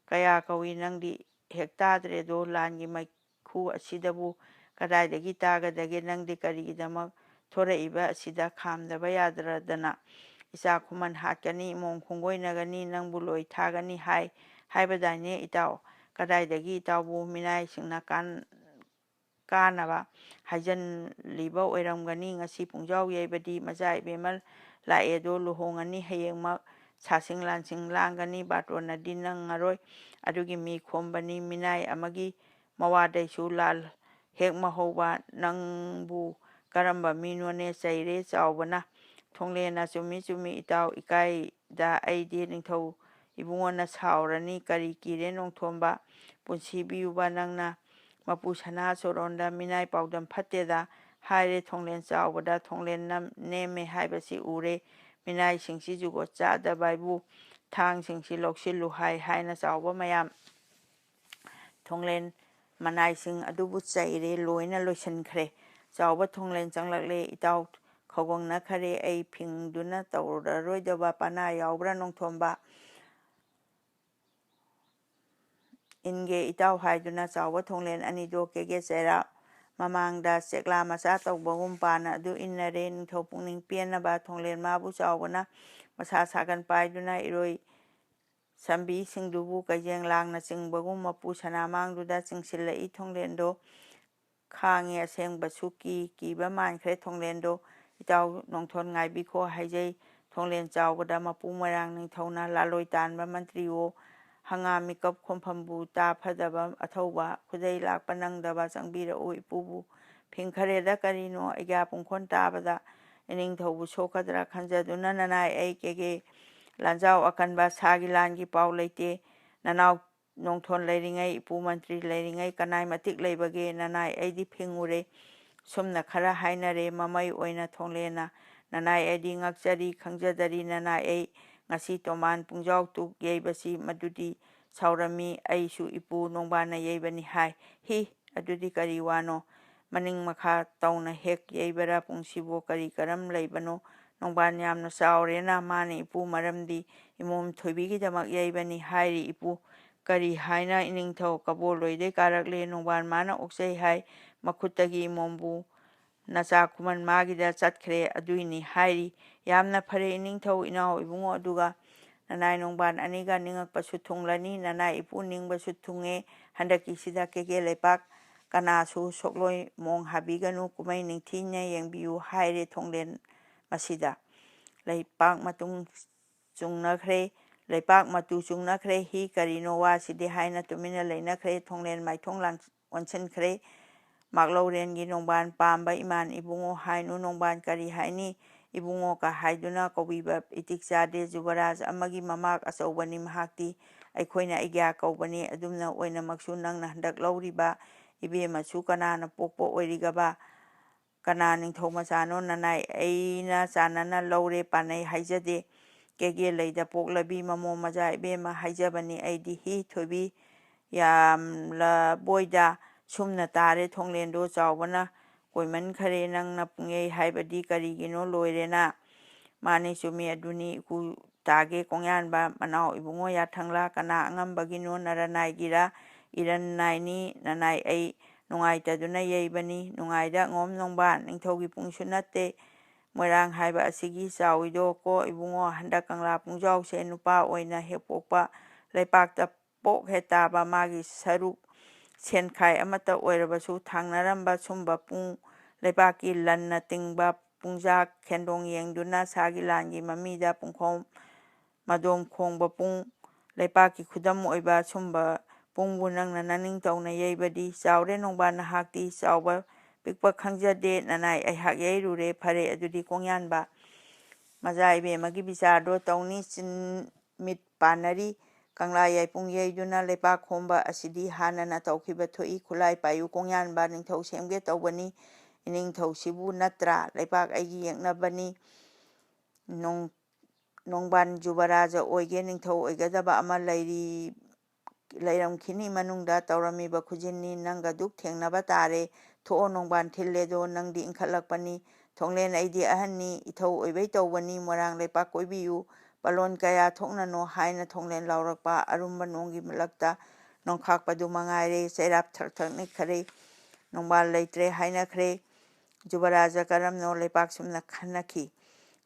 ꯀꯌꯥ ꯀꯧꯏ ꯅꯪꯗꯤ ꯍꯦꯛ ꯇꯥꯗ꯭ꯔꯦꯗꯣ ꯂꯥꯟꯒꯤ ꯃꯩꯈꯨ ꯑꯁꯤꯗꯕꯨ ꯀꯗꯥꯏꯗꯒꯤ ꯇꯥꯒꯗꯒꯦ ꯅꯪꯗꯤ ꯀꯔꯤꯒꯤꯗꯃꯛ ꯊꯣꯔꯛꯏꯕ ꯑꯁꯤꯗ ꯈꯥꯝꯗꯕ ꯌꯥꯗ꯭ꯔꯗꯅ ꯏꯆꯥ ꯈꯨꯃꯟ ꯍꯥꯠꯀꯅꯤ ꯏꯃꯣꯝ ꯈꯣꯡꯒꯣꯏꯅꯒꯅꯤ ꯅꯪꯕꯨ ꯂꯣꯏ ꯊꯥꯒꯅꯤ ꯍꯥꯏꯕꯗꯥꯏꯅꯦ ꯏꯇꯥꯎ ꯀꯗꯥꯏꯗꯒꯤ ꯏꯇꯥꯎꯕꯨ ꯃꯤꯅꯥꯏꯁꯤꯡꯅ ꯀꯥꯅꯕ ꯍꯥꯏꯖꯤꯜꯂꯤꯕ ꯑꯣꯏꯔꯝꯒꯅꯤ ꯉꯁꯤ ꯄꯨꯡꯖꯥꯎ ꯌꯩꯕꯗꯤ ꯃꯆꯥ ꯏꯕꯦꯝꯃ ꯂꯥꯛꯑꯦꯗꯣ ꯂꯨꯍꯣꯡꯉꯅꯤ ꯍꯌꯦꯡꯃꯛ ꯁꯥꯁꯤꯡ ꯂꯥꯟꯁꯤꯡ ꯂꯥꯡꯒꯅꯤ ꯕꯥꯇꯣꯟꯅꯗꯤ ꯅꯪꯉꯔꯣꯏ ꯑꯗꯨꯒꯤ ꯃꯤ ꯈꯣꯝꯕꯅꯤ ꯃꯤꯅꯥꯏ ꯑꯃꯒꯤ ꯃꯋꯥꯗꯩꯁꯨ ꯂꯥꯜ ꯍꯦꯛ ꯃꯍꯧꯕ ꯅꯪꯕꯨ ꯀꯔꯝꯕ ꯃꯤꯅꯣꯅꯦ ꯆꯩꯔꯦ ꯆꯥꯎꯕꯅ ꯊꯣꯡꯂꯦꯟꯅ ꯆꯨꯝꯃꯤ ꯆꯨꯝꯃꯤ ꯏꯇꯥꯎ ꯏꯀꯥꯏꯗ ꯑꯩꯗꯤ ꯅꯤꯡꯊꯧ ꯏꯕꯨꯡꯉꯣꯅ ꯁꯥꯎꯔꯅꯤ ꯀꯔꯤ ꯀꯤꯔꯦ ꯅꯣꯡꯊꯣꯟꯕ ꯄꯨꯟꯁꯤꯕꯤꯌꯨꯕ ꯅꯪꯅ ꯃꯄꯨ ꯁꯅꯥ ꯆꯣꯔꯣꯟꯗ ꯃꯤꯅꯥꯏ ꯄꯥꯎꯗꯝ ꯐꯠꯇꯦꯗ ꯍꯥꯏꯔꯦ ꯊꯣꯡꯂꯦꯟ ꯆꯥꯎꯕꯗ ꯊꯣꯡꯂꯦꯟ ꯅꯦꯝꯃꯦ ꯍꯥꯏꯕꯁꯤ ꯎꯔꯦ ꯃꯤꯅꯥꯏꯁꯤꯡꯁꯤ ꯖꯨꯒꯣꯠ ꯆꯥꯗꯕꯕꯨ ꯊꯥꯡꯁꯤꯡꯁꯤ ꯂꯧꯁꯤꯜꯂꯨ ꯍꯥꯏꯅ ꯆꯥꯎꯕ ꯃꯌꯥꯝ ꯊꯣꯡꯂꯦꯟ ꯃꯅꯥꯏꯁꯤꯡ ꯑꯗꯨꯕꯨ ꯆꯩꯔꯦ ꯂꯣꯏꯅ ꯂꯣꯏꯁꯤꯟꯈ꯭ꯔꯦ ꯆꯥꯎꯕ ꯊꯣꯡꯂꯦꯟ ꯆꯪꯂꯛꯂꯦ ꯏꯇꯥꯎ ꯈꯧꯒꯪꯅꯈꯔꯦ ꯑꯩ ꯐꯤꯡꯗꯨꯅ ꯇꯧꯔꯔꯣꯏꯗꯕ ꯄꯅꯥ ꯌꯥꯎꯕ꯭ꯔꯥ ꯅꯣꯡꯊꯣꯟꯕ ꯏꯟꯒꯦ ꯏꯇꯥꯎ ꯍꯥꯏꯗꯨꯅ ꯆꯥꯎꯕ ꯊꯣꯡꯂꯦꯟ ꯑꯅꯤꯗꯣ ꯀꯦꯒꯦ ꯆꯩꯔꯥꯞ ꯃꯃꯥꯡꯗ ꯆꯦꯛꯂꯥ ꯃꯆꯥ ꯇꯧꯕꯒꯨꯝ ꯄꯥꯅ ꯑꯗꯨ ꯏꯟꯅꯔꯦ ꯅꯤꯡꯊꯧ ꯄꯨꯛꯅꯤꯡ ꯄꯦꯟꯅꯕ ꯊꯣꯡꯂꯦꯟ ꯃꯥꯕꯨ ꯆꯥꯎꯕꯅ ꯃꯁꯥ ꯁꯥꯒꯟ ꯄꯥꯏꯗꯨꯅ ꯏꯔꯣꯏ ꯁꯝꯕꯤꯁꯤꯡꯗꯨꯕꯨ ꯀꯩꯖꯦꯡ ꯂꯥꯡꯅ ꯆꯤꯡꯕꯒꯨꯝ ꯃꯄꯨ ꯁꯅꯥꯃꯥꯡꯗꯨꯗ ꯆꯤꯡꯁꯤꯜꯂꯛꯏ ꯊꯣꯡꯂꯦꯟꯗꯣ ꯈꯥꯡꯉꯦ ꯑꯁꯦꯡꯕꯁꯨ ꯀꯤꯕ ꯃꯥꯟꯈ꯭ꯔꯦ ꯊꯣꯡꯂꯦꯟꯗꯣ ꯏꯇꯥꯎ ꯅꯣꯡꯊꯣꯟ ꯉꯥꯏꯕꯤꯈꯣ ꯍꯥꯏꯖꯩ ꯊꯣꯡꯂꯦꯟ ꯆꯥꯎꯕꯗ ꯃꯄꯨ ꯃꯣꯏꯔꯥꯡ ꯅꯤꯡꯊꯧꯅ ꯂꯥꯂꯣꯏ ꯇꯥꯟꯕ ꯃꯟꯇ꯭ꯔꯤꯋꯣ ꯍꯪꯒꯥꯝ ꯃꯤꯀꯞ ꯈꯣꯝꯐꯝꯕꯨ ꯇꯥ ꯐꯗꯕ ꯑꯊꯧꯕ ꯈꯨꯗꯩ ꯂꯥꯛꯄ ꯅꯪꯗꯕ ꯆꯪꯕꯤꯔꯛꯎ ꯏꯄꯨꯕꯨ ꯐꯤꯡꯈꯔꯦꯗ ꯀꯔꯤꯅꯣ ꯑꯩꯒ꯭ꯌꯥ ꯄꯨꯡꯈꯣꯟ ꯇꯥꯕꯗ ꯏꯅꯤꯡꯊꯧꯕꯨ ꯁꯣꯛꯀꯗ꯭ꯔꯥ ꯈꯟꯖꯗꯨꯅ ꯅꯅꯥꯏ ꯑꯩ ꯀꯦꯒꯦ ꯂꯥꯟꯖꯥꯎ ꯑꯀꯟꯕ ꯁꯥꯒꯤ ꯂꯥꯟꯒꯤ ꯄꯥꯎ ꯂꯩꯇꯦ ꯅꯅꯥꯎ ꯅꯣꯡꯊꯣꯟ ꯂꯩꯔꯤꯉꯩ ꯏꯄꯨ ꯃꯟꯇ꯭ꯔꯤ ꯂꯩꯔꯤꯉꯩ ꯀꯅꯥꯏ ꯃꯇꯤꯛ ꯂꯩꯕꯒꯦ ꯅꯅꯥꯏ ꯑꯩꯗꯤ ꯐꯤꯡꯉꯨꯔꯦ ꯁꯨꯝꯅ ꯈꯔ ꯍꯥꯏꯅꯔꯦ ꯃꯃꯩ ꯑꯣꯏꯅ ꯊꯣꯡꯂꯦꯟꯅ ꯅꯅꯥꯏ ꯑꯩꯗꯤ ꯉꯛꯆꯔꯤ ꯈꯪꯖꯗꯔꯤ ꯅꯅꯥꯏ ꯑꯩ ꯉꯁꯤ ꯇꯣꯃꯥꯟ ꯄꯨꯡꯖꯥꯎ ꯇꯨꯛ ꯌꯩꯕꯁꯤ ꯃꯗꯨꯗꯤ ꯁꯥꯎꯔꯝꯃꯤ ꯑꯩꯁꯨ ꯏꯄꯨ ꯅꯣꯡꯕꯥꯟꯅ ꯌꯩꯕꯅꯤ ꯍꯥꯏ ꯍꯤ ꯑꯗꯨꯗꯤ ꯀꯔꯤ ꯋꯥꯅꯣ ꯃꯅꯤꯡ ꯃꯈꯥ ꯇꯧꯅ ꯍꯦꯛ ꯌꯩꯕꯔꯥ ꯄꯨꯡꯁꯤꯕꯨ ꯀꯔꯤ ꯀꯔꯝ ꯂꯩꯕꯅꯣ ꯅꯣꯡꯕꯥꯟ ꯌꯥꯝꯅ ꯆꯥꯎꯔꯦꯅ ꯃꯥꯅ ꯏꯄꯨ ꯃꯔꯝꯗꯤ ꯏꯃꯣꯝ ꯊꯣꯏꯕꯤꯒꯤꯗꯃꯛ ꯌꯩꯕꯅꯤ ꯍꯥꯏꯔꯤ ꯏꯄꯨ ꯀꯔꯤ ꯍꯥꯏꯅ ꯏꯅꯤꯡꯊꯧ ꯀꯕꯣꯂꯣꯏꯗꯩ ꯀꯥꯔꯛꯂꯦ ꯅꯣꯡꯕꯥꯟ ꯃꯥꯅ ꯑꯣꯛꯆꯩ ꯍꯥꯏ ꯃꯈꯨꯠꯇꯒꯤ ꯏꯃꯣꯝꯕꯨ ꯅꯆꯥ ꯈꯨꯃꯟ ꯃꯥꯒꯤꯗ ꯆꯠꯈ꯭ꯔꯦ ꯑꯗꯨꯏꯅꯤ ꯍꯥꯏꯔꯤ꯫ ꯌꯥꯝꯅ ꯐꯔꯦ ꯏꯅꯤꯡꯊꯧ ꯏꯅꯥꯎ ꯏꯕꯨꯡꯉꯣ ꯑꯗꯨꯒ ꯅꯅꯥꯏ ꯅꯣꯡꯕꯥꯟ ꯑꯅꯤꯒ ꯅꯤꯡꯉꯛꯄꯁꯨ ꯊꯨꯡꯂꯅꯤ ꯅꯅꯥꯏ ꯏꯄꯨ ꯅꯤꯡꯕꯁꯨ ꯊꯨꯡꯉꯦ ꯍꯟꯗꯛꯀꯤꯁꯤꯗ ꯀꯦꯀꯦ ꯂꯩꯄꯥꯛ ꯀꯅꯥꯁꯨ ꯁꯣꯛꯂꯣꯏ ꯃꯣꯡ ꯍꯥꯕꯤꯒꯅꯨ ꯀꯨꯝꯍꯩ ꯅꯤꯡꯊꯤꯅ ꯌꯦꯡꯕꯤꯌꯨ ꯍꯥꯏꯔꯦ ꯊꯣꯡꯂꯦꯟ ꯃꯁꯤꯗ ꯂꯩꯄꯥꯛ ꯃꯇꯨꯡ ꯆꯨꯡꯅꯈ꯭ꯔꯦ ꯂꯩꯄꯥꯛ ꯃꯇꯨ ꯆꯨꯡꯅꯈ꯭ꯔꯦ ꯍꯤ ꯀꯔꯤꯅꯣ ꯋꯥꯁꯤꯗꯤ ꯍꯥꯏꯅ ꯇꯨꯃꯤꯟꯅ ꯂꯩꯅꯈ꯭ꯔꯦ ꯊꯣꯡꯂꯦꯟ ꯃꯥꯏꯊꯣꯡ ꯑꯣꯟꯁꯤꯟꯈ꯭ꯔꯦ ꯃꯥꯛꯂꯧꯔꯦꯟꯒꯤ ꯅꯣꯡꯕꯥꯟ ꯄꯥꯝꯕ ꯏꯃꯥꯟ ꯏꯕꯨꯡꯉꯣ ꯍꯥꯏꯅꯨ ꯅꯣꯡꯕꯥꯟ ꯀꯔꯤ ꯍꯥꯏꯅꯤ ꯏꯕꯨꯡꯉꯣꯀ ꯍꯥꯏꯗꯨꯅ ꯀꯧꯕꯤꯕ ꯏꯇꯤꯛ ꯆꯥꯗꯦ ꯖꯨꯕꯔꯥꯖ ꯑꯃꯒꯤ ꯃꯃꯥꯛ ꯑꯆꯧꯕꯅꯤ ꯃꯍꯥꯛꯇꯤ ꯑꯩꯈꯣꯏꯅ ꯑꯩꯒ꯭ꯌꯥ ꯀꯧꯕꯅꯤ ꯑꯗꯨꯝꯅ ꯑꯣꯏꯅꯃꯛꯁꯨ ꯅꯪꯅ ꯍꯟꯗꯛ ꯂꯧꯔꯤꯕ ꯏꯕꯦꯝꯃꯁꯨ ꯀꯅꯥꯅ ꯄꯣꯛꯄ ꯑꯣꯏꯔꯤꯒꯕ ꯀꯅꯥ ꯅꯤꯡꯊꯧ ꯃꯆꯥꯅꯣ ꯅꯅꯥꯏ ꯑꯩꯅ ꯆꯥꯟꯅꯅ ꯂꯧꯔꯦ ꯄꯥꯟꯅꯩ ꯍꯥꯏꯖꯗꯦ ꯀꯦꯒꯦ ꯂꯩꯗ ꯄꯣꯛꯂꯕꯤ ꯃꯃꯣꯝ ꯃꯆꯥ ꯏꯕꯦꯝꯃ ꯍꯥꯏꯖꯕꯅꯤ ꯑꯩꯗꯤ ꯍꯤ ꯊꯣꯏꯕꯤ ꯌꯥꯝꯂꯕꯣꯏꯗ ꯁꯨꯝꯅ ꯇꯥꯔꯦ ꯊꯣꯡꯂꯦꯟꯗꯣ ꯆꯥꯎꯕꯅ ꯀꯣꯏꯃꯟꯈꯔꯦ ꯅꯪꯅ ꯄꯨꯡꯌꯩ ꯍꯥꯏꯕꯗꯤ ꯀꯔꯤꯒꯤꯅꯣ ꯂꯣꯏꯔꯦꯅ ꯃꯥꯅꯤ ꯆꯨꯝꯃꯤ ꯑꯗꯨꯅꯤ ꯏꯀꯨ ꯇꯥꯒꯦ ꯀꯣꯡꯌꯥꯟꯕ ꯃꯅꯥꯎ ꯏꯕꯨꯡꯉꯣ ꯌꯥꯊꯪꯂꯥ ꯀꯅꯥ ꯑꯉꯝꯕꯒꯤꯅꯣ ꯅꯔꯅꯥꯏꯒꯤꯔ ꯏꯔꯟꯅꯥꯏꯅꯤ ꯅꯅꯥꯏ ꯑꯩ ꯅꯨꯡꯉꯥꯏꯇꯗꯨꯅ ꯌꯩꯕꯅꯤ ꯅꯨꯡꯉꯥꯏꯗ ꯑꯉꯣꯝ ꯅꯣꯡꯕꯥꯟ ꯅꯤꯡꯊꯧꯒꯤ ꯄꯨꯡꯁꯨ ꯅꯠꯇꯦ ꯃꯣꯏꯔꯥꯡ ꯍꯥꯏꯕ ꯑꯁꯤꯒꯤ ꯆꯥꯎꯏꯗꯣ ꯀꯣ ꯏꯕꯨꯡꯉꯣ ꯍꯟꯗꯛ ꯀꯪꯂꯥ ꯄꯨꯡꯖꯥꯎꯁꯦ ꯅꯨꯄꯥ ꯑꯣꯏꯅ ꯍꯦꯛ ꯄꯣꯛꯄ ꯂꯩꯄꯥꯛꯇ ꯄꯣꯛ ꯍꯦꯛ ꯇꯥꯕ ꯃꯥꯒꯤ ꯁꯔꯨꯛ ꯁꯦꯟꯈꯥꯏ ꯑꯃꯠꯇ ꯑꯣꯏꯔꯕꯁꯨ ꯊꯥꯡꯅꯔꯝꯕ ꯁꯨꯝꯕ ꯂꯩꯄꯥꯛꯀꯤ ꯂꯟꯅ ꯇꯤꯡꯕ ꯄꯨꯡꯖꯥ ꯈꯦꯟꯗꯣꯡ ꯌꯦꯡꯗꯨꯅ ꯁꯥꯒꯤ ꯂꯥꯟꯒꯤ ꯃꯃꯤꯗ ꯄꯨꯡꯈꯣꯡ ꯃꯗꯣꯝ ꯈꯣꯡꯕ ꯂꯩꯄꯥꯛꯀꯤ ꯈꯨꯗꯝ ꯑꯣꯏꯕ ꯁꯨꯝꯕ ꯄꯨꯡꯕꯨ ꯅꯪꯅ ꯅꯅꯤꯡꯇꯧꯅ ꯌꯩꯕꯗꯤ ꯆꯥꯎꯔꯦ ꯅꯣꯡꯕꯥꯟ ꯅꯍꯥꯛꯇꯤ ꯆꯥꯎꯕ ꯄꯤꯛꯄ ꯈꯪꯖꯗꯦ ꯅꯅꯥꯏ ꯑꯩꯍꯥꯛ ꯌꯩꯔꯨꯔꯦ ꯐꯔꯦ ꯑꯗꯨꯗꯤ ꯀꯣꯡꯌꯥꯟꯕ ꯃꯆꯥ ꯏꯕꯦꯝꯃꯒꯤ ꯕꯤꯆꯥꯔꯗꯣ ꯇꯧꯅꯤ ꯆꯤꯟ ꯃꯤꯠ ꯄꯥꯟꯅꯔꯤ ꯀꯪꯂꯥ ꯌꯥꯏꯄꯨꯡ ꯌꯩꯗꯨꯅ ꯂꯩꯄꯥꯛ ꯈꯣꯝꯕ ꯑꯁꯤꯗꯤ ꯍꯥꯟꯅꯅ ꯇꯧꯈꯤꯕ ꯊꯣꯛꯏ ꯈꯨꯠꯂꯥꯏ ꯄꯥꯏꯌꯨ ꯀꯣꯡꯌꯥꯟꯕ ꯅꯤꯡꯊꯧ ꯁꯦꯝꯒꯦ ꯇꯧꯕꯅꯤ ꯏꯅꯤꯡꯊꯧꯁꯤꯕꯨ ꯅꯠꯇ꯭ꯔꯥ ꯂꯩꯄꯥꯛ ꯑꯩꯒꯤ ꯌꯦꯛꯅꯕꯅꯤ ꯅꯣꯡꯕꯥꯟ ꯖꯨꯕꯔꯥꯖ ꯑꯣꯏꯒꯦ ꯅꯤꯡꯊꯧ ꯑꯣꯏꯒꯗꯕ ꯑꯃ ꯂꯩꯔꯝꯈꯤꯅꯤ ꯃꯅꯨꯡꯗ ꯇꯧꯔꯝꯃꯤꯕ ꯈꯨꯖꯤꯟꯅꯤ ꯅꯪꯒꯗꯨꯛ ꯊꯦꯡꯅꯕ ꯇꯥꯔꯦ ꯊꯣꯛꯑꯣ ꯅꯣꯡꯕꯥꯟ ꯊꯤꯜꯂꯦꯗꯣ ꯅꯪꯗꯤ ꯏꯟꯈꯠꯂꯛꯄꯅꯤ ꯊꯣꯡꯂꯦꯟ ꯑꯩꯗꯤ ꯑꯍꯟꯅꯤ ꯏꯊꯧ ꯑꯣꯏꯕꯩ ꯇꯧꯕꯅꯤ ꯃꯣꯏꯔꯥꯡ ꯂꯩꯄꯥꯛ ꯀꯣꯏꯕꯤꯌꯨ ꯄꯂꯣꯟ ꯀꯌꯥ ꯊꯣꯛꯅꯅꯣ ꯍꯥꯏꯅ ꯊꯣꯡꯂꯦꯟ ꯂꯥꯎꯔꯛꯄ ꯑꯔꯨꯝꯕ ꯅꯣꯡꯒꯤ ꯃꯔꯛꯇ ꯅꯣꯡꯈꯥꯛꯄꯗꯨ ꯃꯉꯥꯏꯔꯦ ꯆꯩꯔꯥꯞ ꯊꯔꯛ ꯊꯔꯛ ꯅꯤꯛꯈꯔꯦ ꯅꯣꯡꯕꯥꯟ ꯂꯩꯇ꯭ꯔꯦ ꯍꯥꯏꯅꯈ꯭ꯔꯦ ꯖꯨꯕꯔꯥꯖ ꯀꯔꯝꯅꯣ ꯂꯩꯄꯥꯛ ꯁꯨꯝꯅ ꯈꯟꯅꯈꯤ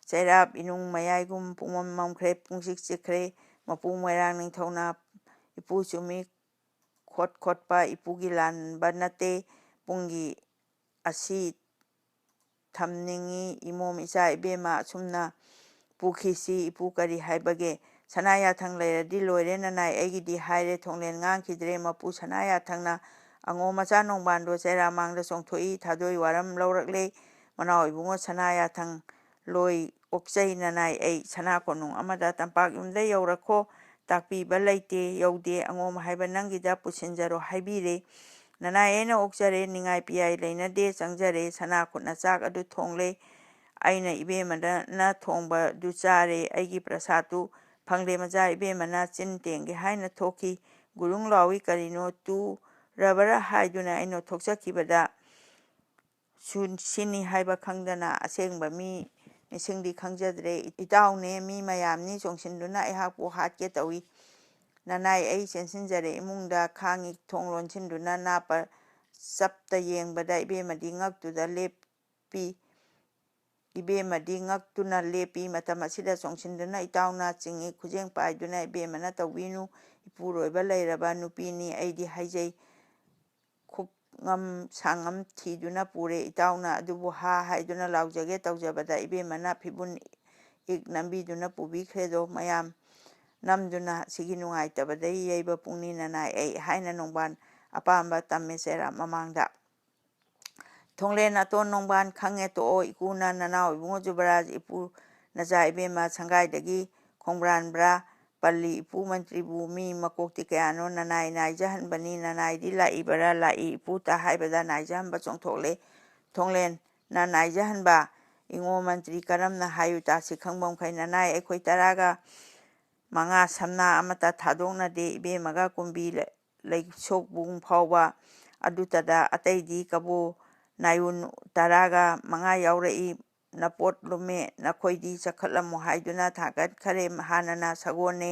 ꯆꯩꯔꯥꯞ ꯏꯅꯨꯡ ꯃꯌꯥꯏꯒꯨꯝ ꯄꯨꯡꯃꯝ ꯃꯝꯈ꯭ꯔꯦ ꯄꯨꯡꯆꯤꯛ ꯆꯤꯛꯈ꯭ꯔꯦ ꯃꯄꯨ ꯃꯣꯏꯔꯥꯡ ꯅꯤꯡꯊꯧꯅ ꯏꯄꯨ ꯆꯨꯝꯃꯤ ꯈꯣꯠꯄ ꯏꯄꯨꯒꯤ ꯂꯥꯟꯕ ꯅꯠꯇꯦ ꯄꯨꯡꯒꯤ ꯑꯁꯤ ꯊꯝꯅꯤꯡꯉꯤ ꯏꯃꯣꯝ ꯏꯆꯥ ꯏꯕꯦꯝꯃ ꯑꯁꯨꯝꯅ ꯄꯨꯈꯤꯁꯤ ꯏꯄꯨ ꯀꯔꯤ ꯍꯥꯏꯕꯒꯦ ꯁꯅꯥꯌꯥꯊꯪ ꯂꯩꯔꯗꯤ ꯂꯣꯏꯔꯦ ꯅꯅꯥꯏ ꯑꯩꯒꯤꯗꯤ ꯍꯥꯏꯔꯦ ꯊꯣꯡꯂꯦꯟ ꯉꯥꯡꯈꯤꯗ꯭ꯔꯦ ꯃꯄꯨ ꯁꯅꯥꯌꯥꯊꯪꯅ ꯑꯉꯣꯝ ꯃꯆꯥ ꯅꯣꯡꯕꯥꯟꯗꯣ ꯆꯩꯔꯥ ꯃꯥꯡꯗ ꯆꯣꯡꯊꯣꯛꯏ ꯊꯥꯗꯣꯏ ꯋꯥꯔꯝ ꯂꯧꯔꯛꯂꯦ ꯃꯅꯥꯎ ꯏꯕꯨꯡꯉꯣ ꯁꯅꯥꯌꯥꯊꯪ ꯂꯣꯏ ꯑꯣꯛꯆꯩ ꯅꯅꯥꯏ ꯑꯩ ꯁꯅꯥ ꯀꯣꯅꯨꯡ ꯑꯃꯗ ꯇꯝꯄꯥꯛ ꯌꯨꯝꯗ ꯌꯧꯔꯛꯈꯣ ꯇꯥꯛꯄꯤꯕ ꯂꯩꯇꯦ ꯌꯧꯗꯦ ꯑꯉꯣꯝ ꯍꯥꯏꯕ ꯅꯪꯒꯤꯗ ꯄꯨꯁꯤꯟꯖꯔꯣ ꯍꯥꯏꯕꯤꯔꯦ ꯅꯅꯥꯏ ꯑꯩꯅ ꯑꯣꯛꯆꯔꯦ ꯅꯤꯡꯉꯥꯏ ꯄꯤꯌꯥꯏ ꯂꯩꯅꯗꯦ ꯆꯪꯖꯔꯦ ꯁꯅꯥ ꯈꯨꯠꯅ ꯆꯥꯛ ꯑꯗꯨ ꯊꯣꯡꯂꯦ ꯑꯩꯅ ꯏꯕꯦꯝꯃꯅ ꯊꯣꯡꯕꯗꯨ ꯆꯥꯔꯦ ꯑꯩꯒꯤ ꯄ꯭ꯔꯁꯥꯗꯇꯨ ꯐꯪꯂꯦ ꯃꯆꯥ ꯏꯕꯦꯝꯃꯅ ꯆꯤꯟ ꯇꯦꯡꯒꯦ ꯍꯥꯏꯅ ꯊꯣꯛꯈꯤ ꯒꯨꯔꯨꯡ ꯂꯥꯎꯏ ꯀꯔꯤꯅꯣ ꯇꯨꯔꯕꯔꯥ ꯍꯥꯏꯗꯨꯅ ꯑꯩꯅ ꯊꯣꯛꯆꯈꯤꯕꯗ ꯁꯤꯅꯤ ꯍꯥꯏꯕ ꯈꯪꯗꯅ ꯑꯁꯦꯡꯕ ꯃꯤꯁꯤꯡꯗꯤ ꯈꯪꯖꯗ꯭ꯔꯦ ꯏꯇꯥꯎꯅꯦ ꯃꯤ ꯃꯌꯥꯝꯅꯤ ꯆꯣꯡꯁꯤꯟꯗꯨꯅ ꯑꯩꯍꯥꯛꯄꯨ ꯍꯥꯠꯀꯦ ꯇꯧꯏ ꯅꯅꯥꯏ ꯑꯩ ꯆꯦꯟꯁꯤꯟꯖꯔꯦ ꯏꯃꯨꯡꯗ ꯈꯥꯡꯉꯤ ꯊꯣꯡ ꯂꯣꯟꯁꯤꯟꯗꯨꯅ ꯅꯥꯄ ꯆꯞꯇ ꯌꯦꯡꯕꯗ ꯏꯕꯦꯝꯃꯗꯤ ꯉꯛꯇꯨꯅ ꯂꯦꯞꯄꯤ ꯃꯇꯝ ꯑꯁꯤꯗ ꯆꯣꯡꯁꯤꯟꯗꯨꯅ ꯏꯇꯥꯎꯅ ꯆꯤꯡꯏ ꯈꯨꯖꯦꯡ ꯄꯥꯏꯗꯨꯅ ꯏꯕꯦꯝꯃꯅ ꯇꯧꯕꯤꯅꯨ ꯏꯄꯨꯔꯣꯏꯕ ꯂꯩꯔꯕ ꯅꯨꯄꯤꯅꯤ ꯑꯩꯗꯤ ꯍꯥꯏꯖꯩ ꯈꯨꯞꯉꯝ ꯁꯥꯡꯉꯝ ꯊꯤꯗꯨꯅ ꯄꯨꯔꯦ ꯏꯇꯥꯎꯅ ꯑꯗꯨꯕꯨ ꯍꯥ ꯍꯥꯏꯗꯨꯅ ꯂꯥꯎꯖꯒꯦ ꯇꯧꯖꯕꯗ ꯏꯕꯦꯝꯃꯅ ꯐꯤꯕꯨꯟ ꯏꯛ ꯅꯝꯕꯤꯗꯨꯅ ꯄꯨꯕꯤꯈ꯭ꯔꯦꯗꯣ ꯃꯌꯥꯝ ꯅꯝꯗꯨꯅ ꯁꯤꯒꯤ ꯅꯨꯡꯉꯥꯏꯇꯕꯗꯩ ꯌꯩꯕ ꯄꯨꯡꯅꯤ ꯅꯅꯥꯏ ꯑꯩ ꯍꯥꯏꯅ ꯅꯣꯡꯕꯥꯟ ꯑꯄꯥꯝꯕ ꯇꯝꯃꯦ ꯆꯩꯔꯥꯞ ꯃꯃꯥꯡꯗ ꯊꯣꯡꯂꯦꯟ ꯑꯇꯣꯟ ꯅꯣꯡꯕꯥꯟ ꯈꯪꯉꯦ ꯇꯣꯛꯑꯣ ꯏꯀꯨꯅ ꯅꯅꯥꯎ ꯏꯕꯨꯡꯉꯣ ꯖꯨꯕꯔꯥꯖ ꯏꯄꯨ ꯅꯆꯥ ꯏꯕꯦꯝꯃ ꯁꯪꯒꯥꯏꯗꯒꯤ ꯈꯣꯡꯕ꯭ꯔꯥꯟꯕ꯭ꯔꯥ ꯄꯜꯂꯤ ꯏꯄꯨ ꯃꯟꯇ꯭ꯔꯤꯕꯨ ꯃꯤ ꯃꯀꯣꯛꯇꯤ ꯀꯌꯥꯅꯣ ꯅꯅꯥꯏ ꯅꯥꯏꯖꯍꯟꯕꯅꯤ ꯅꯅꯥꯏꯗꯤ ꯂꯥꯛꯏꯕꯔꯥ ꯂꯥꯛꯏ ꯏꯄꯨꯇ ꯍꯥꯏꯕꯗ ꯅꯥꯏꯖꯍꯟꯕ ꯆꯣꯡꯊꯣꯛꯂꯦ ꯊꯣꯡꯂꯦꯟꯅ ꯅꯥꯏꯖꯍꯟꯕ ꯏꯉꯣ ꯃꯟꯇ꯭ꯔꯤ ꯀꯔꯝꯅ ꯍꯥꯏꯌꯨ ꯇꯥꯁꯤ ꯈꯪꯕꯃꯈꯩ ꯅꯅꯥꯏ ꯑꯩꯈꯣꯏ 15 ꯁꯝꯅꯥ ꯑꯃꯠꯇ ꯊꯥꯗꯣꯛꯅꯗꯦ ꯏꯕꯦꯝꯃꯒ ꯀꯨꯝꯕꯤ ꯂꯩꯁꯣꯛꯕꯨꯡ ꯐꯥꯎꯕ ꯑꯗꯨꯇꯗ ꯑꯇꯩꯗꯤ ꯀꯕꯣ ꯅꯥꯌꯨꯟ 15 ꯌꯥꯎꯔꯛꯏ ꯅꯄꯣꯠ ꯂꯨꯝꯃꯦ ꯅꯈꯣꯏꯗꯤ ꯆꯈꯠꯂꯝꯃꯨ ꯍꯥꯏꯗꯨꯅ ꯊꯥꯡꯒꯠꯈꯔꯦ ꯍꯥꯟꯅꯅ ꯁꯒꯣꯜꯅꯦ